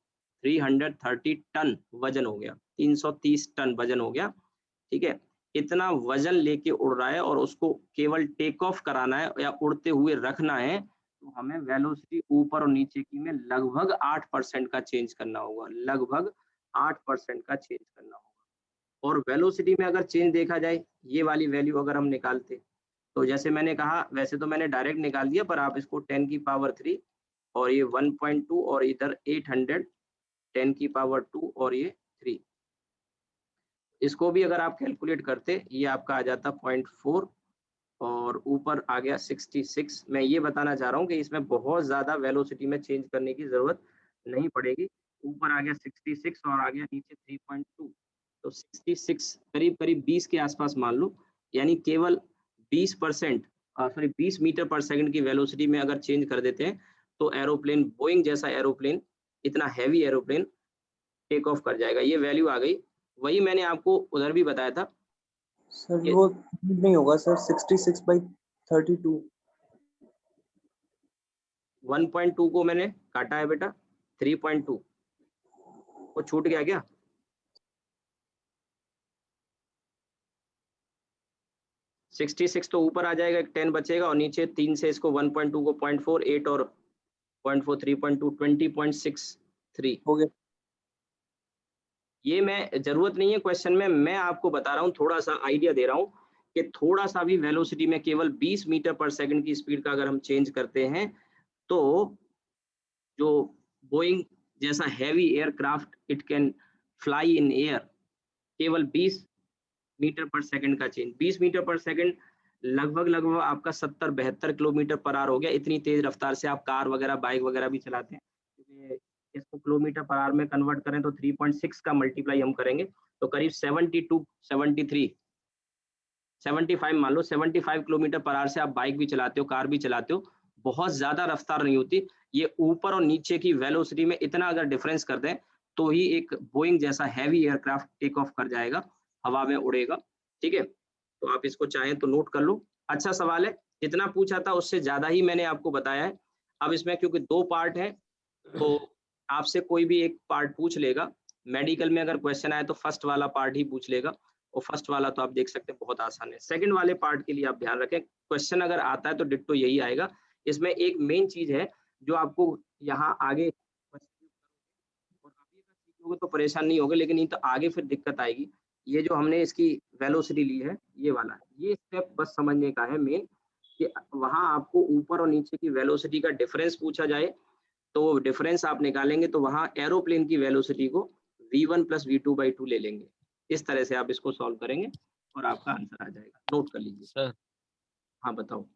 टन वजन हो गया, 330 टन वजन हो गया, ठीक है। इतना वजन लेके उड़ रहा है और उसको केवल टेक ऑफ कराना है या उड़ते हुए रखना है, तो हमें वेलोसिटी ऊपर और नीचे की में लगभग 8% का चेंज करना होगा, लगभग 8% का चेंज करना होगा। और वेलोसिटी में अगर चेंज देखा जाए, ये वाली वैल्यू अगर हम निकालते, तो जैसे मैंने कहा, वैसे तो मैंने डायरेक्ट निकाल दिया, पर आप इसको 10⁻3 और ये 1.2 और इधर 800 10⁻2 और ये 3, इसको भी अगर आप कैलकुलेट करते, ये आपका आ जाता 0.4 और ऊपर आ गया 66। मैं ये बताना चाह रहा हूँ कि इसमें बहुत ज़्यादा वेलोसिटी में चेंज करने की ज़रूरत नहीं पड़ेगी। ऊपर आ गया 66 और आ गया नीचे 3.2, तो 66 करीब करीब 20 के आसपास मान लो, यानी केवल 20% 20 मीटर पर सेकंड की वेलोसिटी में अगर चेंज कर देते हैं, तो एरोप्लेन, बोइंग जैसा एरोप्लेन, इतना हैवी एरोप्लेन टेक ऑफ कर जाएगा। ये वैल्यू आ गई, वही मैंने आपको उधर भी बताया था सर कि वो नहीं होगा सर, 66/32। 1.2 को मैंने काटा है बेटा, 3.2 वो छूट गया क्या? सिक्सटी सिक्स तो ऊपर आ जाएगा, एक 10 बचेगा और नीचे 3 से इसको 1.2 को 0.4, 8 और 0.4, 3.2, 20.63 हो गया। ये मैं जरूरत नहीं है क्वेश्चन में, मैं आपको बता रहा हूँ, थोड़ा सा आइडिया दे रहा हूँ कि थोड़ा सा भी वेलोसिटी में केवल 20 मीटर पर सेकंड की स्पीड का अगर हम चेंज करते हैं, तो जो बोइंग जैसा heavy aircraft it can fly in air, केवल 20 मीटर पर सेकंड का चेंज, 20 मीटर पर सेकंड लगभग लगभग आपका 70-72 किलोमीटर पर आवर हो गया। इतनी तेज रफ्तार से आप कार वगैरह, बाइक वगैरह भी चलाते हैं। क्योंकि इसको किलोमीटर पर आवर में कन्वर्ट करें तो 3.6 का मल्टीप्लाई हम करेंगे, तो करीब 72, 73, 75 मान लो, 75 किलोमीटर पर आवर से आप बाइक भी चलाते हो, कार भी चलाते हो, बहुत ज़्यादा रफ्तार नहीं होती। ये ऊपर और नीचे की वेलोसिटी में इतना अगर डिफरेंस कर दें, तो ही एक बोइंग जैसा हैवी एयरक्राफ्ट टेक ऑफ कर जाएगा, हवा में उड़ेगा, ठीक है? तो आप इसको चाहें तो नोट कर लो। अच्छा सवाल है, जितना पूछा था उससे ज़्यादा ही मैंने आपको बताया है। अब इसमें क्योंकि 2 पार्ट हैं, तो आपसे कोई भी एक पार्ट पूछ लेगा। मेडिकल में अगर क्वेश्चन आए तो फर्स्ट वाला पार्ट ही पूछ लेगा, और फर्स्ट वाला तो आप देख सकते हैं बहुत आसान है। सेकंड वाले पार्ट के लिए आप ध्यान रखें, क्वेश्चन अगर आता है तो डिट्टो यही आएगा। इसमें एक मेन चीज़ है जो आपको यहाँ आगे और आप ये अगर सीख लोगे तो परेशान नहीं होगे, लेकिन नहीं तो आगे फिर दिक्कत आएगी। ये जो हमने इसकी वेलोसिटी ली है, ये वाला, ये स्टेप बस समझने का है मेन, कि वहाँ आपको ऊपर और नीचे की वेलोसिटी का डिफरेंस पूछा जाए, तो डिफरेंस आप निकालेंगे तो वहाँ एरोप्लेन की वेलोसिटी को v1 प्लस v2/2 ले लेंगे। इस तरह से आप इसको सॉल्व करेंगे और आपका आंसर आ जाएगा। नोट कर लीजिए। सर हाँ, बताओ।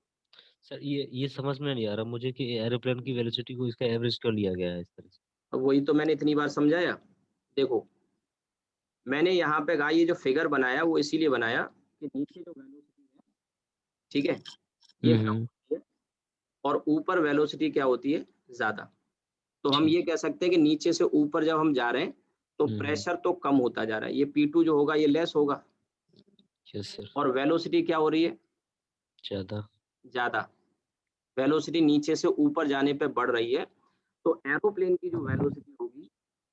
सर ये समझ में नहीं आ रहा मुझे कि एरोप्लेन की वेलोसिटी को इसका एवरेज क्यों लिया गया है इस तरह से। अब वही तो मैंने इतनी बार समझाया। देखो, मैंने यहाँ पे कहा ये जो फिगर बनाया वो इसीलिए बनाया कि नीचे जो वेलोसिटी है, ठीक है, ये कम हम्म। होती है और ऊपर वेलोसिटी क्या होती है, ज़्यादा। तो हम ठीक। ये कह सकते हैं कि नीचे से ऊपर जब हम जा रहे हैं, तो हम्म। प्रेशर तो कम होता जा रहा है। ये P2 जो होगा ये लेस होगा, यस सर। और वेलोसिटी क्या हो रही है, ज्यादा। ज़्यादा। वेलोसिटी नीचे से ऊपर जाने पे बढ़ रही है। तो एरोप्लेन की जो वेलोसिटी होगी,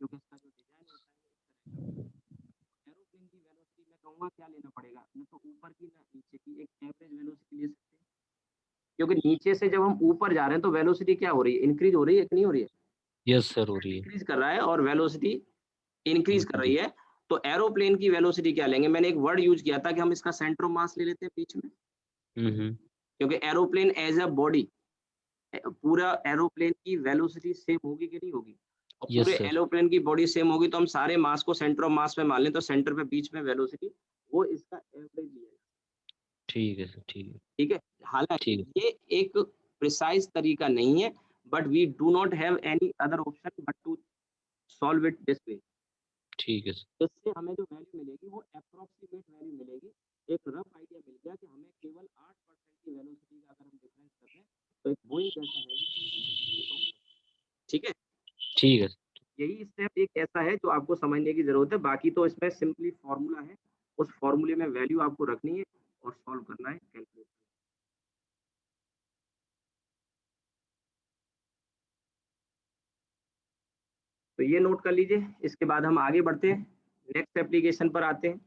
क्योंकि इसका जो डिज़ाइन होता है इस तरह का, एरोप्लेन की वेलोसिटी मैं कहूँगा क्या लेना पड़ेगा, ना तो ऊपर की ना नीचे की, एक एवरेज वेलोसिटी ले सकते हैं। क्योंकि नीचे से जब हम ऊपर जा रहे हैं तो वेलोसिटी क्या हो रही है, इंक्रीज़ हो रही है कि नहीं हो रही है? यस सर हो रही है। डिक्रीज़ कर रहा है और वेलोसिटी इंक्रीज़ कर रही इंक्रीज। है। तो एरोप्लेन की वेलोसिटी क्या लेंगे, मैंने एक वर्ड यूज़ किया था कि हम इसका सेंटर ऑफ मास ले लेते हैं बीच में, हम्म। क्योंकि एरोप्लेन एज़ अ बॉडी, पूरा एरोप्लेन की वेलोसिटी सेम होगी कि नहीं होगी? और यस पूरे सर। एरोप्लेन की बॉडी सेम होगी तो हम सारे मास को सेंटर ऑफ मास में मान लें, तो सेंटर पे बीच में वेलोसिटी, वो इसका एवरेज लिया जाए, ठीक है सर ठीक है। ठीक है? हालाँकि ठीक है। ये एक प्रिसाइज़ तरीका नहीं है, but we do not have any other option but to solve it this way. ठीक है सर। इससे हमें जो वैल्यू मिलेगी वो अप्रॉक्सीमेट वैल्यू मिलेगी। एक रफ आइडिया मिल गया कि हमें केवल 8% की वेलोसिटी का अगर हम डिफरेंस कर दें, तो एक बोइंग जैसा है, ठीक है? ठीक है सर। यही स्टेप एक ऐसा है जो आपको समझने की ज़रूरत है, बाकी तो इसमें सिंपली फ़ॉर्मूला है, उस फ़ॉर्मूले में वैल्यू आपको रखनी है और सॉल्व करना है, कैलकुलेट। तो ये नोट कर लीजिए, इसके बाद हम आगे बढ़ते हैं, नेक्स्ट एप्लीकेशन पर आते हैं।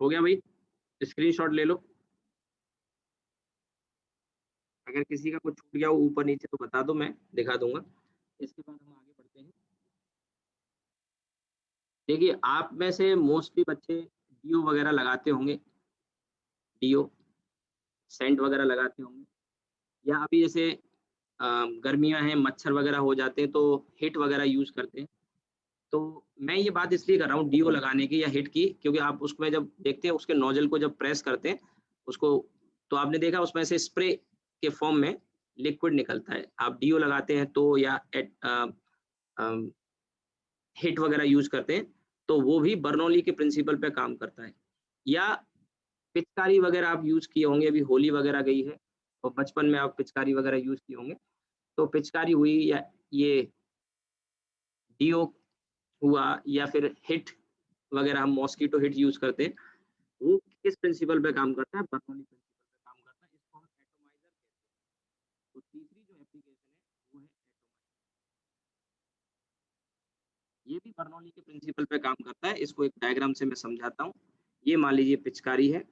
हो गया भाई? स्क्रीनशॉट ले लो। अगर किसी का कुछ छूट गया हो ऊपर नीचे तो बता दो, मैं दिखा दूँगा। इसके बाद हम आगे बढ़ते हैं। देखिए, आप में से मोस्टली बच्चे डीओ वगैरह लगाते होंगे, डीओ, सेंट वगैरह लगाते होंगे, या अभी जैसे गर्मियाँ हैं, मच्छर वगैरह हो जाते हैं तो हिट वगैरह यूज़ करते हैं। तो मैं ये बात इसलिए कर रहा हूँ डीओ लगाने की या हिट की, क्योंकि आप उसमें जब देखते हैं उसके नोजल को जब प्रेस करते हैं, उसको, तो आपने देखा उसमें से स्प्रे के फॉर्म में लिक्विड निकलता है। आप डीओ लगाते हैं तो, या हिट वगैरह यूज़ करते हैं, तो वो भी बर्नौली के प्रिंसिपल पे काम करता है। या पिचकारी वगैरह आप यूज़ किए होंगे, अभी होली वगैरह गई है, और बचपन में आप पिचकारी वगैरह यूज़ किए होंगे। तो पिचकारी हुई, या ये डीओ हुआ, या फिर हिट वगैरह, हम मॉस्किटो हिट यूज़ करते हैं, वो किस प्रिंसिपल पे काम करता है? बर्नौली प्रिंसिपल पे काम करता है। इसको हम एटॉमाइज़र कहते हैं। तो तीसरी जो एप्लीकेशन है वो है एटॉमाइज़र। ये भी बर्नौली के प्रिंसिपल पे काम करता है। इसको एक डायग्राम से मैं समझाता हूँ। ये मान लीजिए पिचकारी है,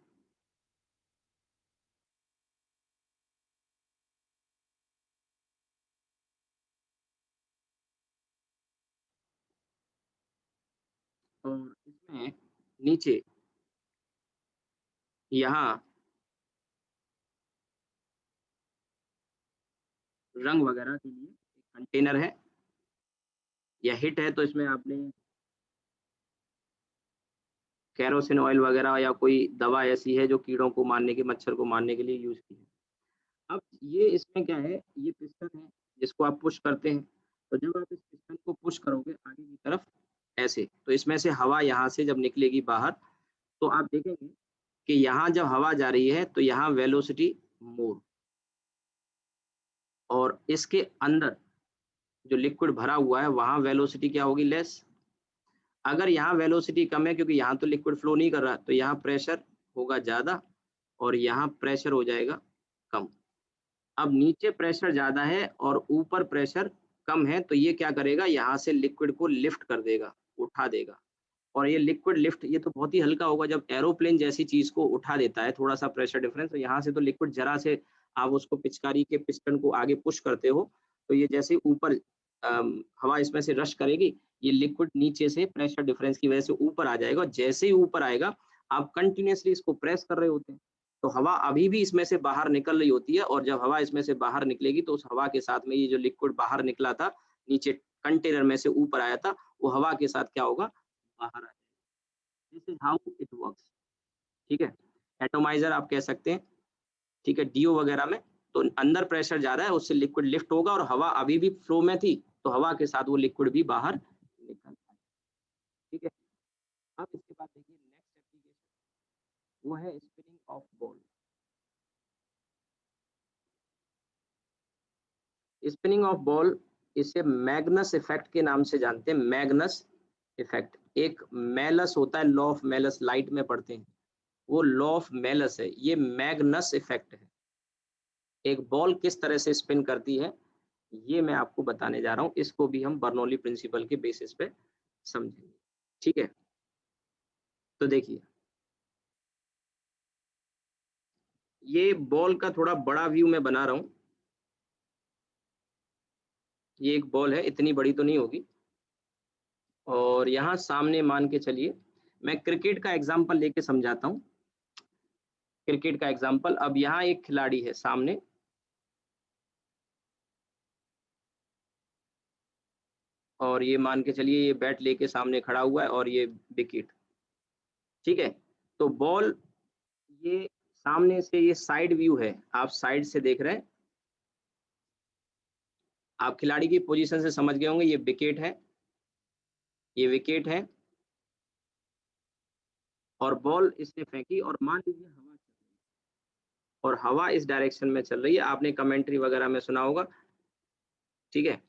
और इसमें नीचे यहाँ रंग वगैरह के लिए कंटेनर है, या हिट है तो इसमें आपने केरोसिन ऑयल वगैरह या कोई दवा ऐसी है जो कीड़ों को मारने के, मच्छर को मारने के लिए यूज की है। अब ये इसमें क्या है, ये पिस्टन है जिसको आप पुश करते हैं, तो जब आप इस पिस्टन को पुश करोगे आगे की तरफ ऐसे, तो इसमें से हवा यहाँ से जब निकलेगी बाहर, तो आप देखेंगे कि यहाँ जब हवा जा रही है तो यहाँ वेलोसिटी मोर, और इसके अंदर जो लिक्विड भरा हुआ है वहाँ वेलोसिटी क्या होगी, लेस। अगर यहाँ वेलोसिटी कम है क्योंकि यहाँ तो लिक्विड फ्लो नहीं कर रहा, तो यहाँ प्रेशर होगा ज़्यादा और यहाँ प्रेशर हो जाएगा कम। अब नीचे प्रेशर ज़्यादा है और ऊपर प्रेशर कम है, तो ये क्या करेगा, यहाँ से लिक्विड को लिफ्ट कर देगा, उठा देगा। और ये लिक्विड लिफ्ट, ये तो बहुत ही हल्का होगा, जब एरोप्लेन जैसी चीज़ को उठा देता है थोड़ा सा प्रेशर डिफरेंस, तो यहाँ से तो लिक्विड जरा से आप उसको पिचकारी के पिस्टन को आगे पुश करते हो, तो ये जैसे ऊपर हवा इसमें से रश करेगी, ये लिक्विड नीचे से प्रेशर डिफरेंस की वजह से ऊपर आ जाएगा। जैसे ही ऊपर आएगा, आप कंटिन्यूअसली इसको प्रेस कर रहे होते हैं, तो हवा अभी भी इसमें से बाहर निकल रही होती है, और जब हवा इसमें से बाहर निकलेगी तो उस हवा के साथ में ये जो लिक्विड बाहर निकला था, नीचे कंटेनर में से ऊपर आया था, वो हवा के साथ क्या होगा, बाहर आ जाएगा। This is how it works. ठीक है, एटोमाइजर आप कह सकते हैं। ठीक है, डीओ वगैरह में तो अंदर प्रेशर जा रहा है, उससे लिक्विड लिफ्ट होगा, और हवा अभी भी फ्लो में थी, तो हवा के साथ वो लिक्विड भी बाहर निकल आएगा। ठीक है, अब इसके बाद देखिए नेक्स्ट एप्लीकेशन, वो है spinning of ball. Spinning of ball, इसे मैग्नस इफेक्ट के नाम से जानते हैं। मैग्नस इफेक्ट, एक मेलस होता है, लॉ ऑफ मेलस, लाइट में पढ़ते हैं, वो लॉ ऑफ मेलस है, ये मैग्नस इफेक्ट है। एक बॉल किस तरह से स्पिन करती है ये मैं आपको बताने जा रहा हूँ, इसको भी हम बर्नौली प्रिंसिपल के बेसिस पे समझेंगे। ठीक है, तो देखिए ये बॉल का थोड़ा बड़ा व्यू मैं बना रहा हूँ। ये एक बॉल है, इतनी बड़ी तो नहीं होगी, और यहाँ सामने मान के चलिए, मैं क्रिकेट का एग्जांपल लेके समझाता हूँ। क्रिकेट का एग्जांपल, अब यहाँ एक खिलाड़ी है सामने, और ये मान के चलिए ये बैट लेके सामने खड़ा हुआ है, और ये विकेट। ठीक है, तो बॉल, ये सामने से, ये साइड व्यू है, आप साइड से देख रहे हैं, आप खिलाड़ी की पोजीशन से समझ गए होंगे, ये विकेट है, ये विकेट है, और बॉल इसने फेंकी, और मान लीजिए हवा चल रही है, और हवा इस डायरेक्शन में चल रही है। आपने कमेंट्री वगैरह में सुना होगा, ठीक है,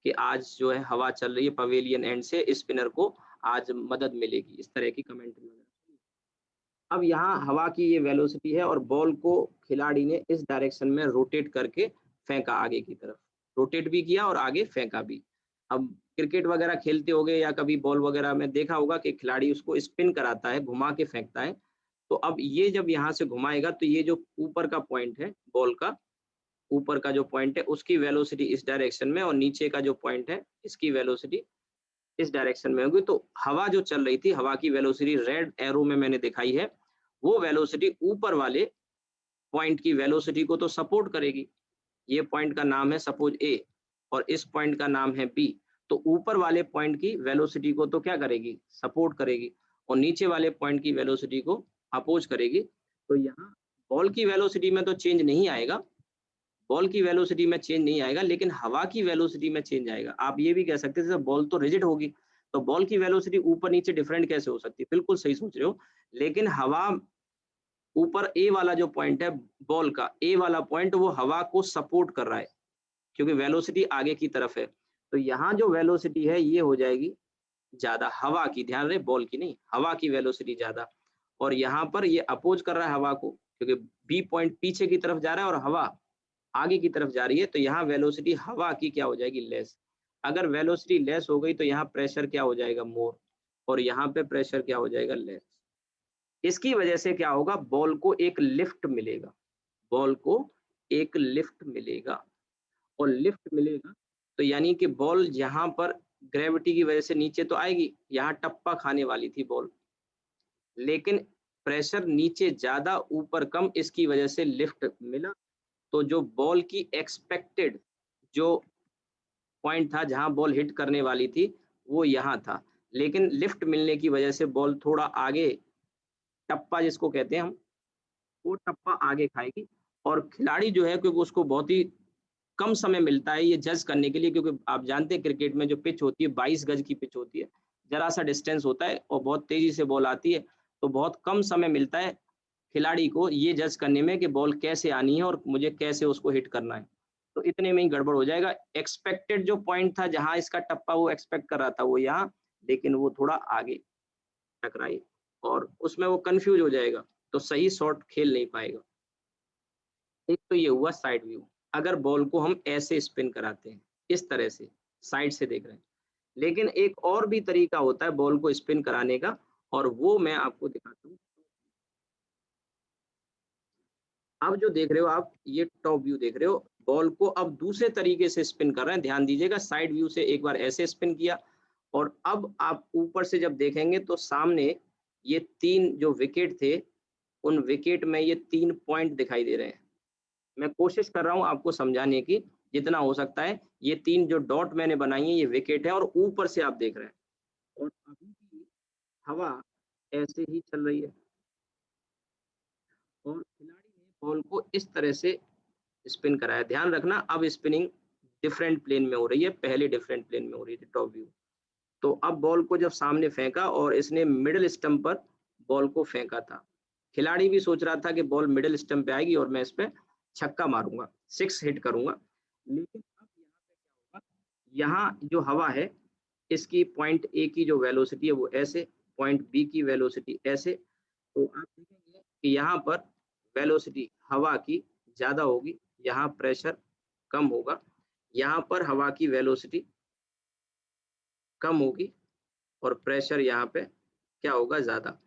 कि आज जो है हवा चल रही है, पवेलियन एंड से स्पिनर को आज मदद मिलेगी, इस तरह की कमेंट्री वगैरह। अब यहाँ हवा की ये वेलोसिटी है, और बॉल को खिलाड़ी ने इस डायरेक्शन में रोटेट करके फेंका आगे की तरफ, रोटेट भी किया और आगे फेंका भी। अब क्रिकेट वगैरह खेलते होगे या कभी बॉल वगैरह में देखा होगा कि खिलाड़ी उसको स्पिन कराता है, घुमा के फेंकता है। तो अब ये जब यहाँ से घुमाएगा, तो ये जो ऊपर का पॉइंट है बॉल का, ऊपर का जो पॉइंट है उसकी वेलोसिटी इस डायरेक्शन में, और नीचे का जो पॉइंट है इसकी वेलोसिटी इस डायरेक्शन में होगी। तो हवा जो चल रही थी, हवा की वेलोसिटी रेड एरो में मैंने दिखाई है, वो वेलोसिटी ऊपर वाले पॉइंट की वेलोसिटी को तो सपोर्ट करेगी। ये पॉइंट का नाम है सपोज ए, और इस पॉइंट का नाम है बी। तो ऊपर वाले पॉइंट की वेलोसिटी को तो क्या करेगी, सपोर्ट करेगी, और नीचे वाले पॉइंट की वेलोसिटी को अपोज करेगी। तो यहाँ बॉल की वेलोसिटी में तो चेंज नहीं आएगा, बॉल की वेलोसिटी में चेंज नहीं आएगा, लेकिन हवा की वेलोसिटी में चेंज आएगा। आप ये भी कह सकते हैं बॉल तो रिजिड होगी, तो बॉल की वेलोसिटी ऊपर नीचे डिफरेंट कैसे हो सकती है, बिल्कुल सही सोच रहे हो। लेकिन हवा, ऊपर ए वाला जो पॉइंट है बॉल का, ए वाला पॉइंट, वो हवा को सपोर्ट कर रहा है क्योंकि वेलोसिटी आगे की तरफ है। तो यहाँ जो वेलोसिटी है ये हो जाएगी ज्यादा, हवा की, ध्यान रहे बॉल की नहीं, हवा की वेलोसिटी ज्यादा। और यहाँ पर ये अपोज कर रहा है हवा को, क्योंकि बी पॉइंट पीछे की तरफ जा रहा है और हवा आगे की तरफ जा रही है, तो यहाँ वेलोसिटी हवा की क्या हो जाएगी, लेस। अगर वेलोसिटी लेस हो गई तो यहाँ प्रेशर क्या हो जाएगा, मोर, और यहाँ पे प्रेशर क्या हो जाएगा, लेस। इसकी वजह से क्या होगा, बॉल को एक लिफ्ट मिलेगा, बॉल को एक लिफ्ट मिलेगा, और लिफ्ट मिलेगा तो यानी कि बॉल यहाँ पर ग्रेविटी की वजह से नीचे तो आएगी, यहाँ टप्पा खाने वाली थी बॉल, लेकिन प्रेशर नीचे ज्यादा ऊपर कम, इसकी वजह से लिफ्ट मिला। तो जो बॉल की एक्सपेक्टेड जो पॉइंट था जहां बॉल हिट करने वाली थी वो यहाँ था, लेकिन लिफ्ट मिलने की वजह से बॉल थोड़ा आगे, टप्पा जिसको कहते हैं हम, वो टप्पा आगे खाएगी। और खिलाड़ी जो है, क्योंकि उसको बहुत ही कम समय मिलता है ये जज करने के लिए, क्योंकि आप जानते हैं क्रिकेट में जो पिच होती है 22 गज की पिच होती है, जरा सा डिस्टेंस होता है और बहुत तेजी से बॉल आती है, तो बहुत कम समय मिलता है खिलाड़ी को ये जज करने में कि बॉल कैसे आनी है और मुझे कैसे उसको हिट करना है। तो इतने में ही गड़बड़ हो जाएगा। एक्सपेक्टेड जो पॉइंट था जहां इसका टप्पा वो एक्सपेक्ट कर रहा था वो यहाँ, लेकिन वो थोड़ा आगे टकराई और उसमें वो कंफ्यूज हो जाएगा, तो सही शॉट खेल नहीं पाएगा। एक तो ये हुआ साइड व्यू। अगर बॉल को हम ऐसे स्पिन कराते हैं, इस तरह से साइड से देख रहे हैं, लेकिन एक और भी तरीका होता है बॉल को स्पिन कराने का, और वो मैं आपको दिखाता हूँ। अब जो देख रहे हो आप, ये टॉप व्यू देख रहे हो, बॉल को अब दूसरे तरीके से स्पिन कर रहे हैं। ध्यान दीजिएगा, साइड व्यू से एक बार ऐसे स्पिन किया, और अब आप ऊपर से जब देखेंगे तो सामने ये 3 जो विकेट थे, उन विकेट में ये 3 पॉइंट दिखाई दे रहे हैं। मैं कोशिश कर रहा हूँ आपको समझाने की जितना हो सकता है। ये 3 जो डॉट मैंने बनाई है ये विकेट है, और ऊपर से आप देख रहे हैं, और अभी भी हवा ऐसे ही चल रही है, और खिलाड़ी ने बॉल को इस तरह से स्पिन कराया। ध्यान रखना, अब स्पिनिंग डिफरेंट प्लेन में हो रही है, पहले डिफरेंट प्लेन में हो रही थी टॉप व्यू। तो अब बॉल को जब सामने फेंका और इसने मिडिल स्टंप पर बॉल को फेंका था, खिलाड़ी भी सोच रहा था कि बॉल मिडिल स्टंप पे आएगी और मैं इस पे छक्का मारूंगा, 6 हिट करूंगा। लेकिन अब यहाँ पे क्या होगा, यहाँ जो हवा है इसकी पॉइंट ए की जो वेलोसिटी है वो ऐसे, पॉइंट बी की वेलोसिटी ऐसे, तो आप देखेंगे कि यहाँ पर वेलोसिटी हवा की ज्यादा होगी, यहाँ प्रेशर कम होगा, यहाँ पर हवा की वेलोसिटी कम होगी और प्रेशर यहाँ पे क्या होगा, ज्यादा।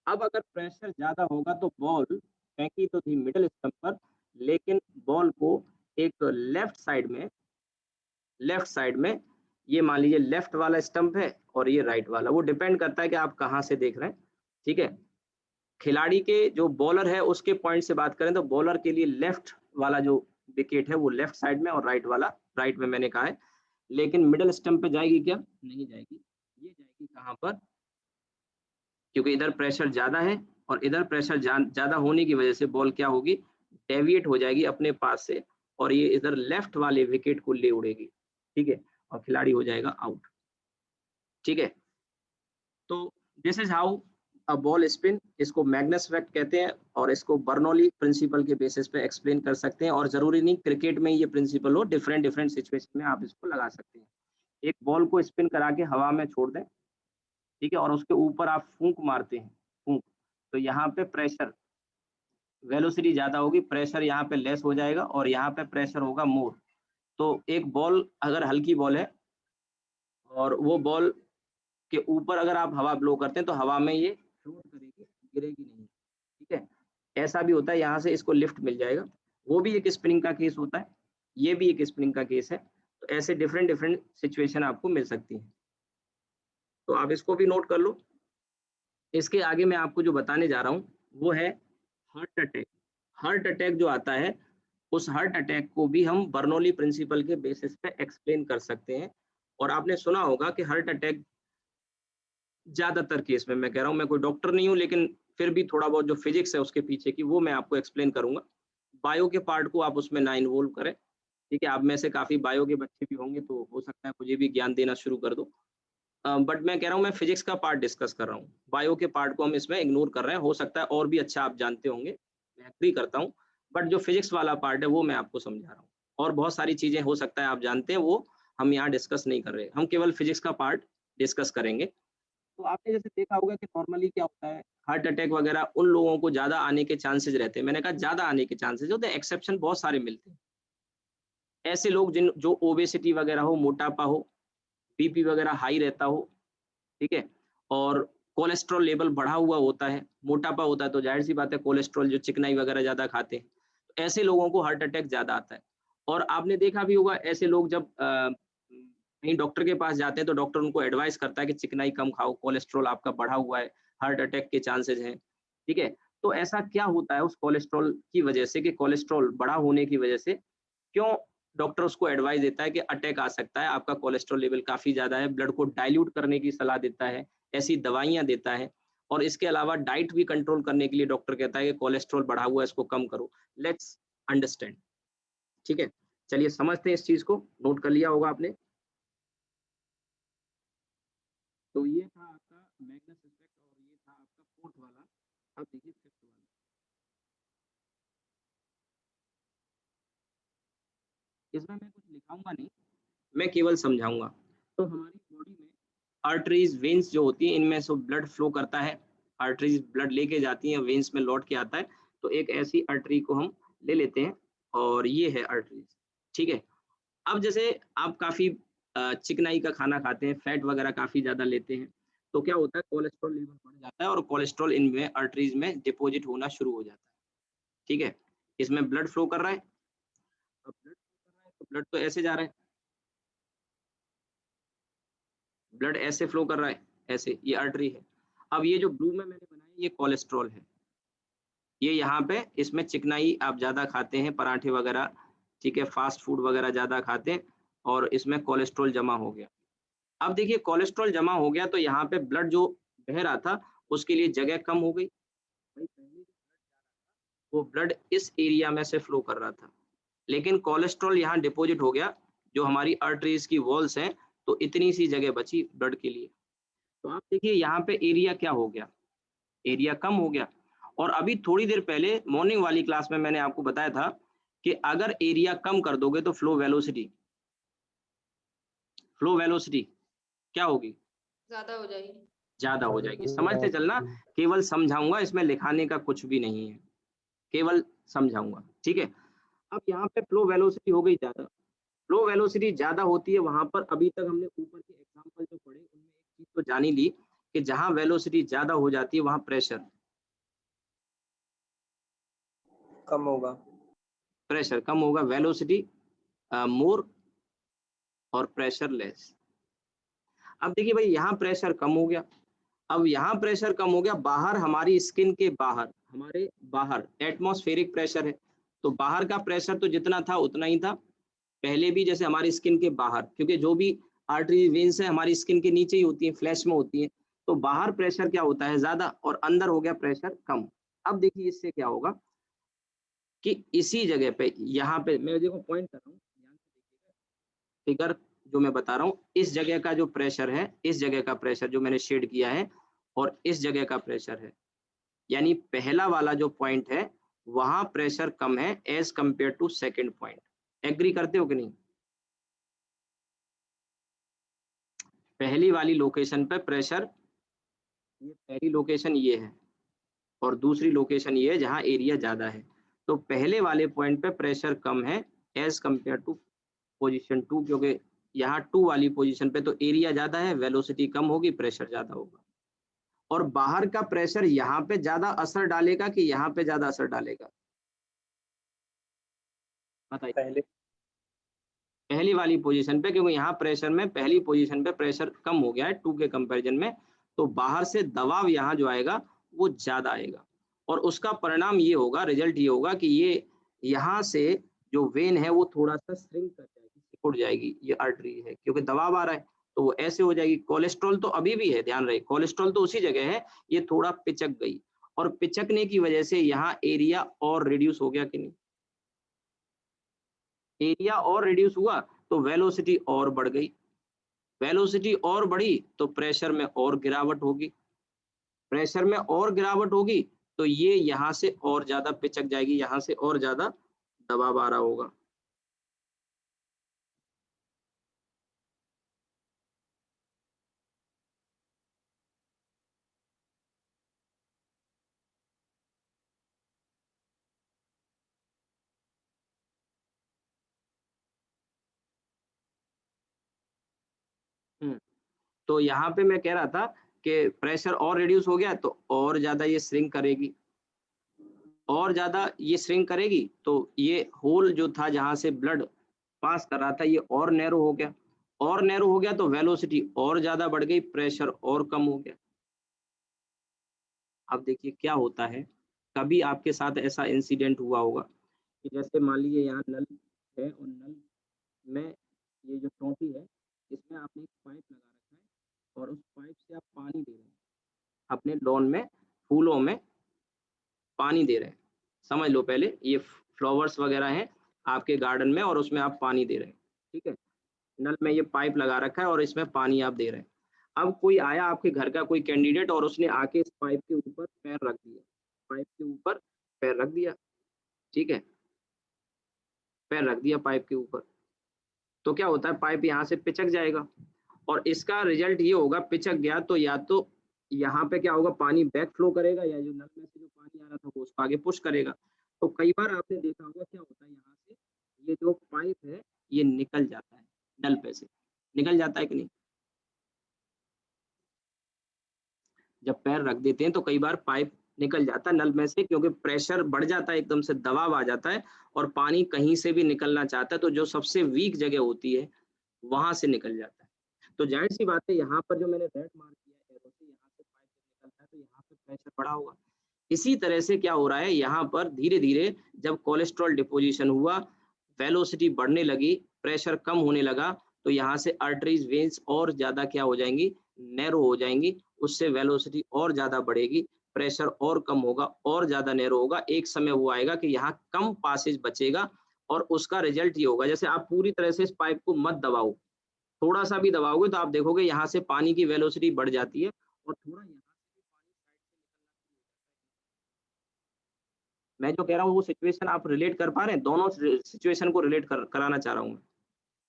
अब अगर प्रेशर ज्यादा होगा तो बॉल फेंकी तो थी मिडिल स्टंप पर, लेकिन बॉल को एक लेफ्ट साइड में ये मान लीजिए लेफ्ट वाला स्टंप है और ये राइट वाला, वो डिपेंड करता है कि आप कहाँ से देख रहे हैं। ठीक है, खिलाड़ी के जो बॉलर है उसके पॉइंट से बात करें तो बॉलर के लिए लेफ्ट वाला जो विकेट है वो लेफ्ट साइड में, और राइट वाला राइट में मैंने कहा है। लेकिन मिडिल स्टंप पे जाएगी क्या, नहीं जाएगी, ये जाएगी कहाँ पर, क्योंकि इधर प्रेशर ज्यादा है और इधर प्रेशर ज्यादा होने की वजह से बॉल क्या होगी, डेविएट हो जाएगी अपने पास से, और ये इधर लेफ्ट वाले विकेट को ले उड़ेगी। ठीक है, और खिलाड़ी हो जाएगा आउट। ठीक है, तो this is how a ball spin, इसको मैग्नस इफेक्ट कहते हैं, और इसको बर्नौली प्रिंसिपल के बेसिस पे एक्सप्लेन कर सकते हैं। और जरूरी नहीं क्रिकेट में ये प्रिंसिपल हो, डिफरेंट डिफरेंट सिचुएशन में आप इसको लगा सकते हैं। एक बॉल को स्पिन करा के हवा में छोड़ दें, ठीक है, और उसके ऊपर आप फूंक मारते हैं, फूंक, तो यहाँ पे प्रेशर, वेलोसिटी ज्यादा होगी, प्रेशर यहाँ पे लेस हो जाएगा, और यहाँ पे प्रेशर होगा मोर। तो एक बॉल अगर हल्की बॉल है और वो बॉल के ऊपर अगर आप हवा ब्लो करते हैं तो हवा में ये फ्लोट करेगी, गिरेगी नहीं। ठीक है, ऐसा भी होता है, यहाँ से इसको लिफ्ट मिल जाएगा, वो भी एक स्पिनिंग का केस होता है, ये भी एक स्पिनिंग का केस है। तो ऐसे डिफरेंट डिफरेंट सिचुएशन आपको मिल सकती है, तो आप इसको भी नोट कर लो। इसके आगे मैं आपको जो बताने जा रहा हूँ वो है हार्ट अटैक। हार्ट अटैक जो आता है, उस हार्ट अटैक को भी हम बर्नौली प्रिंसिपल के बेसिस पे एक्सप्लेन कर सकते हैं। और आपने सुना होगा कि हार्ट अटैक ज्यादातर केस में, मैं कह रहा हूँ, मैं कोई डॉक्टर नहीं हूँ, लेकिन फिर भी थोड़ा बहुत जो फिजिक्स है उसके पीछे की वो मैं आपको एक्सप्लेन करूंगा। बायो के पार्ट को आप उसमें ना इन्वॉल्व करें। ठीक है, आप में से काफी बायो के बच्चे भी होंगे, तो हो सकता है मुझे भी ज्ञान देना शुरू कर दो। बट मैं कह रहा हूँ, मैं फिजिक्स का पार्ट डिस्कस कर रहा हूँ, बायो के पार्ट को हम इसमें इग्नोर कर रहे हैं। हो सकता है और भी अच्छा आप जानते होंगे, मैं एग्री करता हूँ, बट जो फिजिक्स वाला पार्ट है वो मैं आपको समझा रहा हूँ। और बहुत सारी चीजें हो सकता है आप जानते हैं, वो हम यहाँ डिस्कस नहीं कर रहे, हम केवल फिजिक्स का पार्ट डिस्कस करेंगे। तो आपने जैसे देखा होगा कि नॉर्मली क्या होता है, हार्ट अटैक वगैरह उन लोगों को ज्यादा आने के चांसेस रहते हैं। मैंने कहा ज्यादा आने के चांसेस होते हैं, एक्सेप्शन बहुत सारे मिलते हैं। ऐसे लोग जिन जो ओबेसिटी वगैरह हो, मोटापा हो, बीपी वगैरह हाई रहता हो, ठीक है, और कोलेस्ट्रॉल लेवल बढ़ा हुआ होता है, मोटापा होता है, तो जाहिर सी बात है कोलेस्ट्रॉल, जो चिकनाई वगैरह ज्यादा खाते हैं, तो ऐसे लोगों को हार्ट अटैक ज्यादा आता है। और आपने देखा भी होगा, ऐसे लोग जब कहीं डॉक्टर के पास जाते हैं तो डॉक्टर उनको एडवाइस करता है कि चिकनाई कम खाओ, कोलेस्ट्रॉल आपका बढ़ा हुआ है, हार्ट अटैक के चांसेस हैं। ठीक है, तो ऐसा क्या होता है उस कोलेस्ट्रॉल की वजह से, कि कोलेस्ट्रॉल बढ़ा होने की वजह से क्यों डॉक्टर उसको एडवाइस देता है कि अटैक आ सकता है, आपका कोलेस्ट्रॉल लेवल काफ़ी ज़्यादा है, ब्लड को डाइल्यूट करने की सलाह देता है, ऐसी दवाइयाँ देता है और इसके अलावा डाइट भी कंट्रोल करने के लिए डॉक्टर कहता है कि कोलेस्ट्रॉल बढ़ा हुआ है, इसको कम करो। लेट्स अंडरस्टैंड, ठीक है? चलिए समझते हैं इस चीज़ को, नोट कर लिया होगा आपने। तो ये था आपका मैग्नस इफेक्ट और ये था आपका फोर्थ वाला। अब देखिए फिफ्थ वाला। इसमें मैं कुछ लिखाऊंगा नहीं, मैं केवल समझाऊंगा। तो हमारी बॉडी में आर्टरीज, वेन्स जो होती हैं, इनमें से ब्लड फ्लो करता है, आर्टरीज ब्लड लेके जाती हैं, वेन्स में लौट के आता है। तो एक ऐसी आर्टरी को हम ले लेते हैं और ये है आर्टरीज, ठीक है? अब जैसे आप काफ़ी चिकनाई का खाना खाते हैं, फैट वगैरह काफ़ी ज़्यादा लेते हैं, तो क्या होता है कोलेस्ट्रॉल लेवल बढ़ जाता है और कोलेस्ट्रॉल इनमें आर्टरीज में डिपॉजिट होना शुरू हो जाता है, ठीक है? इसमें ब्लड फ्लो कर रहा है, अब ब्लड फ्लो कर रहा है तो ब्लड तो ऐसे जा रहा है, ब्लड ऐसे फ्लो कर रहा है, ऐसे, ये आर्टरी है। अब ये जो ब्लू में मैंने बनाया ये कोलेस्ट्रॉल है, ये यहाँ पे इसमें चिकनाई आप ज़्यादा खाते हैं, पराठे वगैरह, ठीक है, फास्ट फूड वगैरह ज़्यादा खाते हैं और इसमें कोलेस्ट्रॉल जमा हो गया। अब देखिए कोलेस्ट्रॉल जमा हो गया तो यहाँ पे ब्लड जो बह रहा था उसके लिए जगह कम हो गई। भाई पहले वो ब्लड इस एरिया में से फ्लो कर रहा था, लेकिन कोलेस्ट्रॉल यहाँ डिपॉजिट हो गया, जो हमारी आर्टरीज की वॉल्स हैं, तो इतनी सी जगह बची ब्लड के लिए। तो आप देखिए यहाँ पे एरिया क्या हो गया, एरिया कम हो गया। और अभी थोड़ी देर पहले मॉर्निंग वाली क्लास में मैंने आपको बताया था कि अगर एरिया कम कर दोगे तो फ्लो वेलोसिटी क्या होगी? ज्यादा हो जाएगी। ज्यादा हो जाएगी। समझते चलना, केवल समझाऊंगा, इसमें लिखाने का कुछ भी नहीं है, केवल समझाऊंगा, ठीक है? अब यहाँ पे फ्लो वेलोसिटी हो गई ज्यादा, फ्लो वेलोसिटी ज्यादा होती है वहां पर, अभी तक हमने ऊपर के एग्जांपल जो पढ़े उनमें एक चीज तो जान ही ली कि जहां वेलोसिटी ज्यादा हो जाती है वहां प्रेशर कम होगा। कम होगा, वेलोसिटी मोर और प्रेशर लेस। अब देखिए भाई यहाँ प्रेशर कम हो गया, अब यहाँ प्रेशर कम हो गया, बाहर हमारी स्किन के बाहर, हमारे बाहर एटमॉस्फेरिक प्रेशर है, तो बाहर का प्रेशर तो जितना था उतना ही था पहले भी, जैसे हमारी स्किन के बाहर, क्योंकि जो भी आर्टरी वेन्स है हमारी स्किन के नीचे ही होती है, फ्लैश में होती है, तो बाहर प्रेशर क्या होता है ज्यादा और अंदर हो गया प्रेशर कम। अब देखिए इससे क्या होगा कि इसी जगह पे, यहाँ पे मैं देखो पॉइंट कर रहा हूँ, ध्यान से देखिएगा, फिगर जो मैं बता रहा हूँ, इस जगह का जो प्रेशर है, इस जगह का प्रेशर जो मैंने शेड किया है और इस जगह का प्रेशर है, यानी पहला वाला जो पॉइंट है वहां प्रेशर कम है as compare to second point. Agree करते हो कि नहीं? पहली वाली लोकेशन पे प्रेशर, ये पहली लोकेशन ये है और दूसरी लोकेशन ये है जहां एरिया ज्यादा है, तो पहले वाले पॉइंट पे प्रेशर कम है एज कंपेयर टू पोजीशन 2, क्योंकि यहाँ 2 वाली पोजीशन पे तो एरिया ज्यादा है, वेलोसिटी कम होगी, प्रेशर ज्यादा होगा। और बाहर का प्रेशर यहाँ पे ज्यादा असर डालेगा कि यहाँ पे ज्यादा असर डालेगा, बताइए? पहली वाली पोजीशन पे, क्योंकि यहाँ प्रेशर में पहली पोजीशन पे प्रेशर कम हो गया है 2 के कंपैरिजन में, तो बाहर से दबाव यहाँ जो आएगा वो ज्यादा आएगा और उसका परिणाम ये होगा, रिजल्ट ये होगा कि ये यहाँ से जो वेन है वो थोड़ा सा श्रिंक कर जाएगी, सिकुड़ जाएगी, ये आर्टरी है क्योंकि दबाव आ रहा है तो वो ऐसे हो जाएगी। कोलेस्ट्रॉल तो अभी भी है, ध्यान रहे, कोलेस्ट्रॉल तो उसी जगह है, ये थोड़ा पिचक गई और पिचकने की वजह से यहाँ एरिया और रिड्यूस हो गया कि नहीं? एरिया और रिड्यूस हुआ तो वेलोसिटी और बढ़ गई, वेलोसिटी और बढ़ी तो प्रेशर में और गिरावट होगी, प्रेशर में और गिरावट होगी तो ये यहाँ से और ज्यादा पिचक जाएगी, यहाँ से और ज्यादा दबाव आ रहा होगा। तो यहाँ पे मैं कह रहा था कि प्रेशर और रिड्यूस हो गया तो और ज्यादा ये श्रिंक करेगी, और ज्यादा ये श्रिंक करेगी तो ये होल जो था जहां से ब्लड पास कर रहा था ये और नैरो हो गया, और नैरो हो गया तो वेलोसिटी और ज्यादा बढ़ गई, प्रेशर और कम हो गया। अब देखिए क्या होता है, कभी आपके साथ ऐसा इंसिडेंट हुआ होगा कि जैसे मान लीजिए यहाँ नल है और नल में ये जो टोटी है इसमें आपने एक पाइप लगा रखा है और उस पाइप से आप पानी दे रहे हैं अपने लॉन में, फूलों में पानी दे रहे हैं। समझ लो पहले, ये फ्लावर्स वगैरह हैं आपके गार्डन में और उसमें आप पानी दे रहे हैं, ठीक है। नल में ये पाइप लगा रखा है और इसमें पानी आप दे रहे हैं। अब कोई आया आपके घर का कोई कैंडिडेट और उसने आके इस पाइप के ऊपर पैर रख दिया, पाइप के ऊपर पैर रख दिया, ठीक है, पैर रख दिया पाइप के ऊपर, तो क्या होता है, पाइप यहाँ से पिचक जाएगा और इसका रिजल्ट ये होगा, पिचक गया तो या तो यहाँ पे क्या होगा, पानी बैक फ्लो करेगा या जो नल में से जो पानी आ रहा था वो उसको आगे पुश करेगा। तो कई बार आपने देखा होगा क्या होता है, यहाँ से ये जो पाइप है ये निकल जाता है, नल पे से निकल जाता है कि नहीं। जब पैर रख देते हैं तो कई बार पाइप निकल जाता है नल में से, क्योंकि प्रेशर बढ़ जाता है, एकदम से दबाव आ जाता है और पानी कहीं से भी निकलना चाहता है, तो जो सबसे वीक जगह होती है वहां से निकल जाता है। तो जाहिर सी बात है, यहाँ पर जो मैंने रेड मार्क किया है एरो से, यहाँ से पाइप जब निकलता है तो यहाँ पे प्रेशर बढ़ा होगा। इसी तरह से क्या हो रहा है, यहाँ पर धीरे धीरे जब कोलेस्ट्रॉल डिपोजिशन हुआ, वेलोसिटी बढ़ने लगी, प्रेशर कम होने लगा, तो यहाँ से आर्टरीज, वेन्स और ज्यादा क्या हो जाएंगी, नैरो हो जाएंगी, उससे वेलोसिटी और ज्यादा बढ़ेगी, प्रेशर और कम होगा और ज्यादा नैरो होगा। एक समय वो आएगा कि यहाँ कम पासेज बचेगा और उसका रिजल्ट ये होगा, जैसे आप पूरी तरह से इस पाइप को मत दबाओ, थोड़ा सा भी दबाओगे तो आप देखोगे यहाँ से पानी की वेलोसिटी बढ़ जाती है और थोड़ा यहाँ से भी पानी साइड से निकलना शुरू हो जाता है। मैं जो कह रहा हूँ वो सिचुएशन आप रिलेट कर पा रहे हैं, दोनों सिचुएशन को रिलेट कराना चाह रहा हूँ मैं।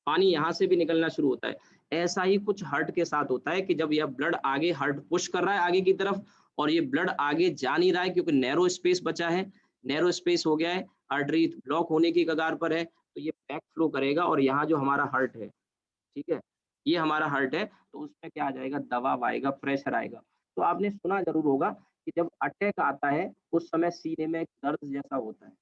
पानी यहाँ से भी निकलना शुरू होता है। ऐसा ही कुछ हार्ट के साथ होता है कि जब यह ब्लड आगे, हार्ट पुश कर रहा है आगे की तरफ और ये ब्लड आगे जा नहीं रहा है क्योंकि नैरो स्पेस बचा है, नैरो स्पेस हो गया है, आर्टरी ब्लॉक होने की कगार पर है, तो ये बैक फ्लो करेगा और यहाँ जो हमारा हार्ट है, ठीक है, ये हमारा हार्ट है, तो उसमें क्या आ जाएगा, दबाव आएगा, प्रेशर आएगा। तो आपने सुना जरूर होगा कि जब अटैक आता है उस समय सीने में एक दर्द जैसा होता है।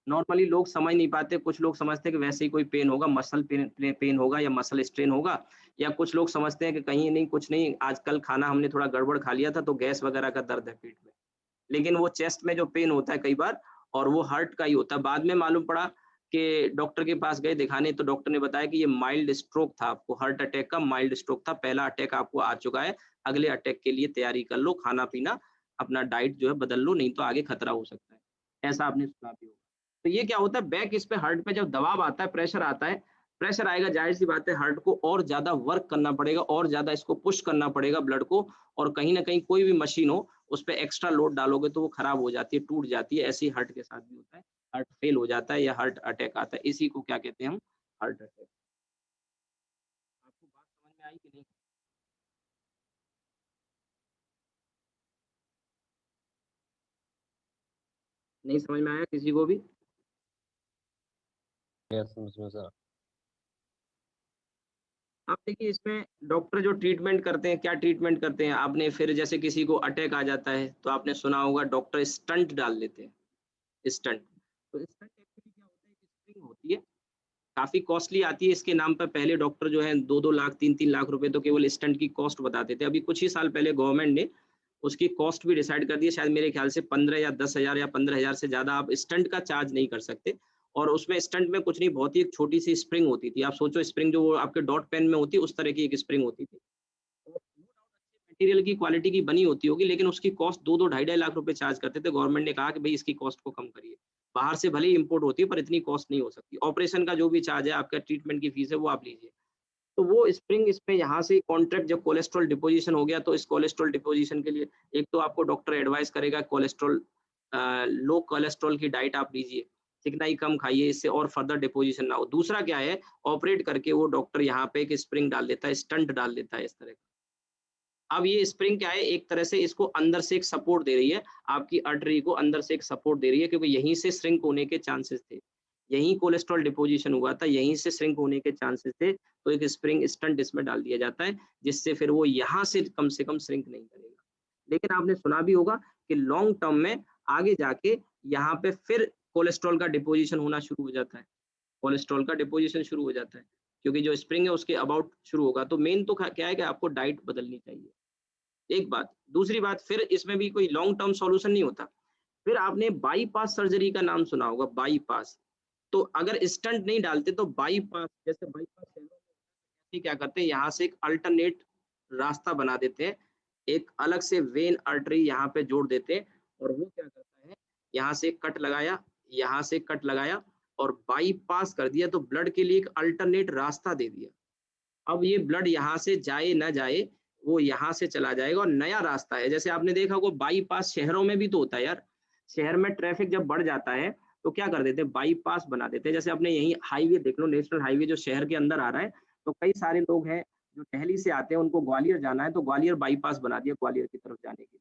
नॉर्मली लोग समझ नहीं पाते, कुछ लोग समझते हैं कि वैसे ही कोई पेन होगा, मसल पेन होगा या मसल स्ट्रेन होगा, या कुछ लोग समझते हैं कि कहीं नहीं, कुछ नहीं, आजकल खाना हमने थोड़ा गड़बड़ खा लिया था तो गैस वगैरह का दर्द है पेट में। लेकिन वो चेस्ट में जो पेन होता है कई बार, और वो हार्ट का ही होता है। बाद में मालूम पड़ा कि डॉक्टर के पास गए दिखाने, तो डॉक्टर ने बताया कि ये माइल्ड स्ट्रोक था, आपको हार्ट अटैक का माइल्ड स्ट्रोक था, पहला अटैक आपको आ चुका है, अगले अटैक के लिए तैयारी कर लो, खाना पीना अपना डाइट जो है बदल लो, नहीं तो आगे खतरा हो सकता है। ऐसा आपने सुना भी होगा। तो ये क्या होता है, बैक इस पे हार्ट पे जब दबाव आता है, प्रेशर आता है, प्रेशर आएगा, जाहिर सी बात है हार्ट को और ज्यादा वर्क करना पड़ेगा और ज्यादा इसको पुश करना पड़ेगा ब्लड को, और कहीं ना कहीं कोई भी मशीन हो उस पे एक्स्ट्रा लोड डालोगे तो वो खराब हो जाती है, टूट जाती है। ऐसे ही हार्ट के साथ भी होता है, हार्ट फेल हो जाता है या हार्ट अटैक आता है, इसी को क्या कहते हैं हम, हार्ट अटैक। आपको बात समझ में आई कि नहीं? नहीं समझ में आया किसी को भी? समझ में सर। आप देखिए, इसमें डॉक्टर जो ट्रीटमेंट करते हैं, क्या ट्रीटमेंट करते हैं, आपने फिर जैसे किसी को अटैक आ जाता है तो आपने सुना होगा डॉक्टर स्टंट डाल देते हैं, स्टंट। तो स्टंट एक्चुअली क्या होता है, एक स्प्रिंग होती है, काफी कॉस्टली आती है, इसके नाम पर पहले डॉक्टर जो है 2-2 लाख 3-3 लाख रुपए तो केवल स्टंट की कॉस्ट बताते थे। अभी कुछ ही साल पहले गवर्नमेंट ने उसकी कॉस्ट भी डिसाइड कर दी है, शायद मेरे ख्याल से 15 या 10,000 या 15,000 से ज्यादा आप स्टंट का चार्ज नहीं कर सकते। और उसमें स्टंट में कुछ नहीं, बहुत ही एक छोटी सी स्प्रिंग होती थी, आप सोचो स्प्रिंग जो वो आपके डॉट पेन में होती है उस तरह की एक स्प्रिंग होती थी, और नो डाउट अच्छे मटेरियल की क्वालिटी की बनी होती होगी, लेकिन उसकी कॉस्ट 2-2 ढाई-ढाई लाख रुपए चार्ज करते थे। गवर्नमेंट ने कहा कि भाई इसकी कॉस्ट को कम करिए, बाहर से भले ही इंपोर्ट होती है पर इतनी कॉस्ट नहीं हो सकती, ऑपरेशन का जो भी चार्ज है, आपका ट्रीटमेंट की फीस है वो आप लीजिए। तो वो स्प्रिंग इस पे यहाँ से कॉन्ट्रैक्ट, जब कोलेस्ट्रॉल डिपोजिशन हो गया तो इस कोलेस्ट्रॉल डिपोजिशन के लिए एक तो आपको डॉक्टर एडवाइस करेगा कोलेस्ट्रॉल, लो कोलेस्ट्रॉल की डाइट आप लीजिए, चिकनाई कम खाइए, इससे और फर्दर डिपोजिशन ना हो। दूसरा क्या है, ऑपरेट करके वो डॉक्टर यहाँ पे एक स्प्रिंग डाल देता है, स्टंट डाल देता है इस तरह का। अब ये स्प्रिंग क्या है, एक तरह से इसको अंदर से एक सपोर्ट दे रही है, आपकी आर्टरी को अंदर से एक सपोर्ट दे रही है, क्योंकि यहीं से श्रिंक होने के चांसेस थे, यहीं कोलेस्ट्रॉल डिपोजिशन हुआ था, यहीं से श्रिंक होने के चांसेस थे, तो एक स्प्रिंग स्टंट इसमें डाल दिया जाता है, जिससे फिर वो यहाँ से कम श्रिंक नहीं करेगा। लेकिन आपने सुना भी होगा कि लॉन्ग टर्म में आगे जाके यहाँ पे फिर कोलेस्ट्रॉल का डिपोजिशन होना शुरू हो जाता है, कोलेस्ट्रॉल का डिपोजिशन शुरू हो जाता है, क्योंकि जो स्प्रिंग है उसके अबाउट शुरू होगा। तो मेन तो क्या है कि आपको डाइट बदलनी चाहिए, एक बात। दूसरी बात, फिर इसमें भी कोई लॉन्ग टर्म सॉल्यूशन नहीं होता। फिर आपने बाईपास सर्जरी का नाम सुना होगा, बाईपास, तो अगर स्टंट नहीं डालते तो बाईपास, जैसे बाईपास क्या करते हैं, यहाँ से एक अल्टरनेट रास्ता बना देते हैं, एक अलग से वेन आर्टरी यहाँ पे जोड़ देते हैं, और वो क्या करता है, यहाँ से कट लगाया, यहाँ से कट लगाया और बाईपास कर दिया, तो ब्लड के लिए एक अल्टरनेट रास्ता दे दिया। अब ये ब्लड यहाँ से जाए ना जाए, वो यहाँ से चला जाएगा और नया रास्ता है। जैसे आपने देखा होगा बाईपास शहरों में भी तो होता है यार, शहर में ट्रैफिक जब बढ़ जाता है तो क्या कर देते हैं, बाईपास बना देते हैं। जैसे आपने यही हाईवे देख लो, नेशनल हाईवे जो शहर के अंदर आ रहा है, तो कई सारे लोग हैं जो दिल्ली से आते हैं, उनको ग्वालियर जाना है, तो ग्वालियर बाईपास बना दिया ग्वालियर की तरफ जाने के लिए,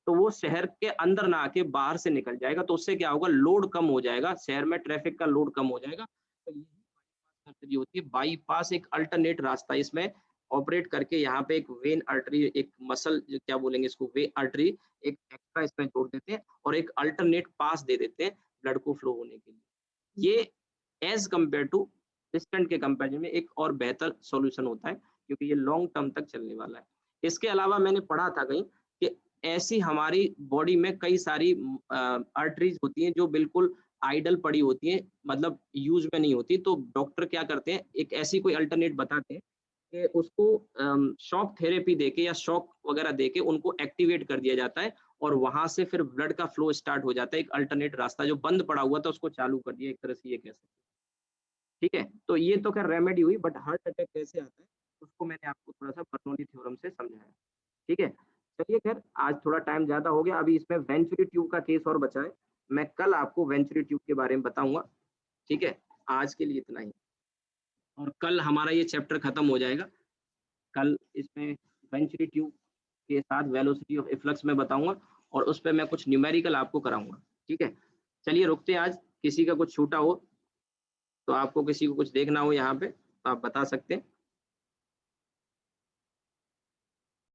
तो वो शहर के अंदर ना आके बाहर से निकल जाएगा, तो उससे क्या होगा, लोड कम हो जाएगा, शहर में ट्रैफिक का लोड कम हो जाएगा। तो यही बाईपास सर्जरी होती है। बाईपास एक अल्टरनेट रास्ता है, इसमें ऑपरेट करके यहाँ पे एक वेन आर्टरी, एक मसल जो क्या बोलेंगे इसको, वे आर्टरी एक एक्स्ट्रा इसमें जोड़ देते हैं और एक अल्टरनेट पास दे देते हैं ब्लड को फ्लो होने के लिए। ये एज कम्पेयर टू स्टंट के कंपैरिजन में एक और बेहतर सॉल्यूशन होता है, क्योंकि ये लॉन्ग टर्म तक चलने वाला है। इसके अलावा मैंने पढ़ा था कहीं कि ऐसी हमारी बॉडी में कई सारी आर्टरीज होती हैं जो बिल्कुल आइडल पड़ी होती हैं, मतलब यूज में नहीं होती, तो डॉक्टर क्या करते हैं, एक ऐसी कोई अल्टरनेट बताते हैं कि उसको शॉक थेरेपी देके या शॉक वगैरह देके उनको एक्टिवेट कर दिया जाता है, और वहां से फिर ब्लड का फ्लो स्टार्ट हो जाता है। एक अल्टरनेट रास्ता जो बंद पड़ा हुआ था उसको चालू कर दिया, एक तरह से ये कह सकते हैं। ठीक है, तो ये तो खैर रेमेडी हुई, बट हार्ट अटैक कैसे आता है उसको मैंने आपको थोड़ा सा बर्नौली थ्योरम से समझाया। ठीक है, चलिए खैर आज थोड़ा टाइम ज्यादा हो गया, अभी इसमें वेंचुरी ट्यूब का केस और बचा है, मैं कल आपको वेंचुरी ट्यूब के बारे में बताऊंगा। ठीक है, आज के लिए इतना ही, और कल हमारा ये चैप्टर खत्म हो जाएगा। कल इसमें वेंचुरी ट्यूब के साथ वेलोसिटी ऑफ इफ्लक्स में बताऊंगा, और उस पर मैं कुछ न्यूमेरिकल आपको कराऊंगा। ठीक है, चलिए रुकते हैं आज, किसी का कुछ छूटा हो तो आपको किसी को कुछ देखना हो यहाँ पे तो आप बता सकते हैं।